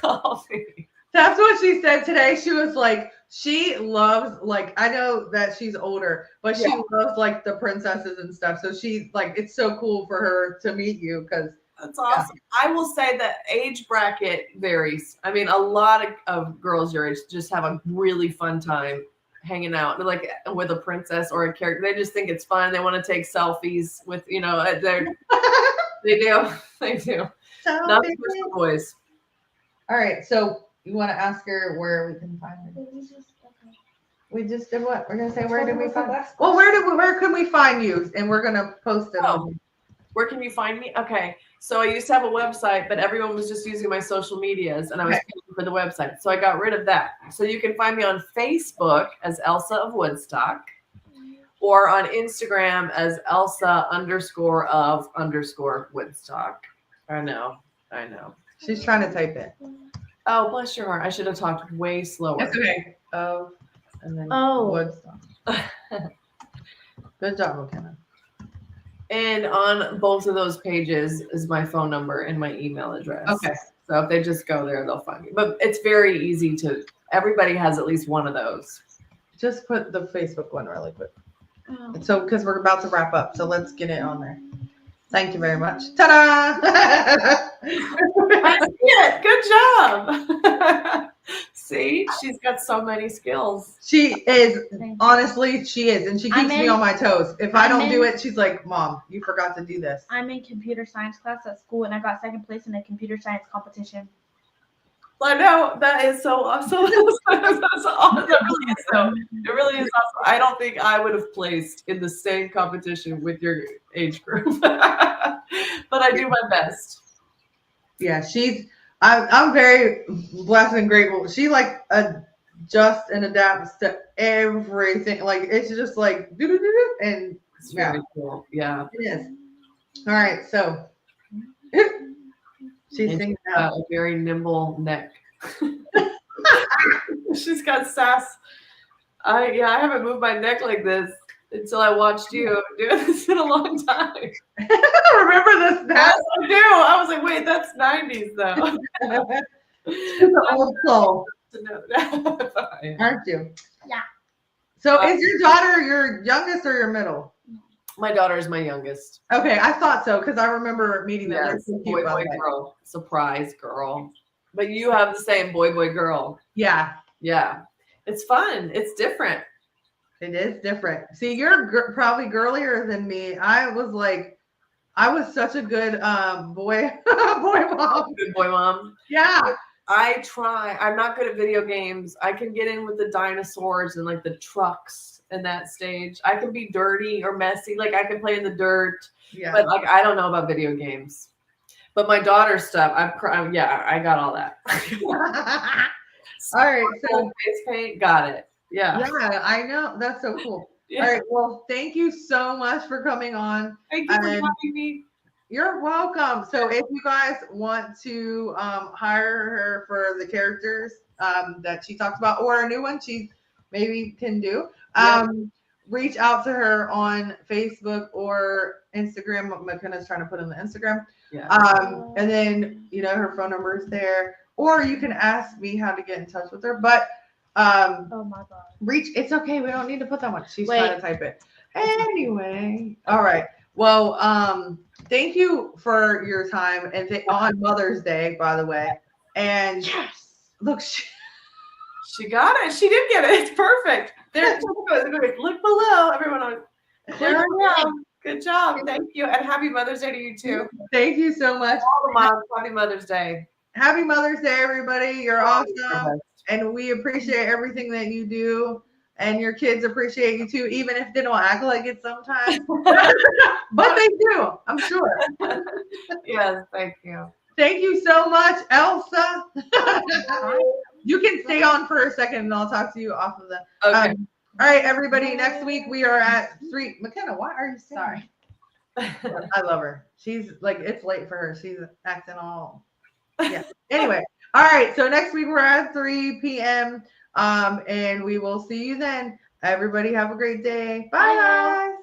call me. That's what she said today. She was like, she loves, like, I know that she's older, but she loves like the princesses and stuff. So she like, it's so cool for her to meet you, because that's awesome. I will say that age bracket varies. I mean, a lot of girls your age just have a really fun time hanging out like with a princess or a character. They just think it's fun. They want to take selfies with, they do. They do. Not so much for boys. All right. So you want to ask her where we can find her? We just did what? We're gonna say where did we find? Well, where can we find you? And we're gonna post it on. Where can you find me? Okay. So I used to have a website, but everyone was just using my social medias, and I was paying for the website. So I got rid of that. So you can find me on Facebook as Elsa of Woodstock, or on Instagram as Elsa _of Woodstock. I know. She's trying to type it. Oh, bless your heart. I should have talked way slower. That's okay. And then Woodstock. Good job, McKenna. And on both of those pages is my phone number and my email address. Okay. So if they just go there, they'll find me. But it's very easy everybody has at least one of those. Just put the Facebook one really quick. Oh. So, because we're about to wrap up. So let's get it on there. Thank you very much. Ta-da! I see it. Good job. See, she's got so many skills. She is, honestly, she is. And she keeps me on my toes. If I don't do it, she's like, Mom, you forgot to do this. I'm in computer science class at school, and I got second place in a computer science competition. I know. That is so awesome. That's awesome. That really is so. It really is awesome. I don't think I would have placed in the same competition with your age group. But I do my best. Yeah, I'm very blessed and grateful. She like adjusts and adapts to everything. Like it's just like do and it's very cool. Yeah, it is. All right, so she's thinking a very nimble neck. She's got sass. I haven't moved my neck like this until I watched you do this in a long time. Remember this now? Yes, I do. I was like, wait, that's 90s though. She's an old soul. Aren't you? Yeah. So is your daughter your youngest or your middle? My daughter is my youngest. Okay, I thought so because I remember meeting them. Yes, boy, girl. Surprise girl. But you have the same boy, girl. Yeah. Yeah. It's fun. It's different. It is different. See, you're probably girlier than me. I was such a good boy mom. Good boy mom. Yeah. I try. I'm not good at video games. I can get in with the dinosaurs and like the trucks in that stage. I can be dirty or messy. Like I can play in the dirt. Yeah. But like I don't know about video games. But my daughter's stuff, I got all that. All right. So face paint, got it. Yeah. Yeah, I know. That's so cool. Yeah. All right. Well, thank you so much for coming on. Thank you for having me. You're welcome. So if you guys want to hire her for the characters that she talks about or a new one she maybe can do, reach out to her on Facebook or Instagram. McKenna's trying to put in the Instagram. Yeah. And then, her phone number is there. Or you can ask me how to get in touch with her. But Oh my God. it's okay. We don't need to put that much. She's Wait. trying to type it. Anyway. All right. Well, thank you for your time and on Mother's Day, by the way. And Yes. look, she got it. She did get it. It's perfect. There it goes. Look below, everyone. There we go. Good job. Thank you. And happy Mother's Day to you too. Thank you so much. All the moms, happy Mother's Day. Happy Mother's Day, everybody. You're awesome. And we appreciate everything that you do. And your kids appreciate you too, even if they don't act like it sometimes. But they do, I'm sure. Yes, thank you. Thank you so much, Elsa. You can stay on for a second and I'll talk to you off of the. Okay. All right, everybody. Next week we are at 3. McKenna, why are you sorry? I love her. She's like, it's late for her. She's acting all. Yeah. Anyway. All right. So next week we're at 3 p.m. And we will see you then. Everybody have a great day. Bye, guys.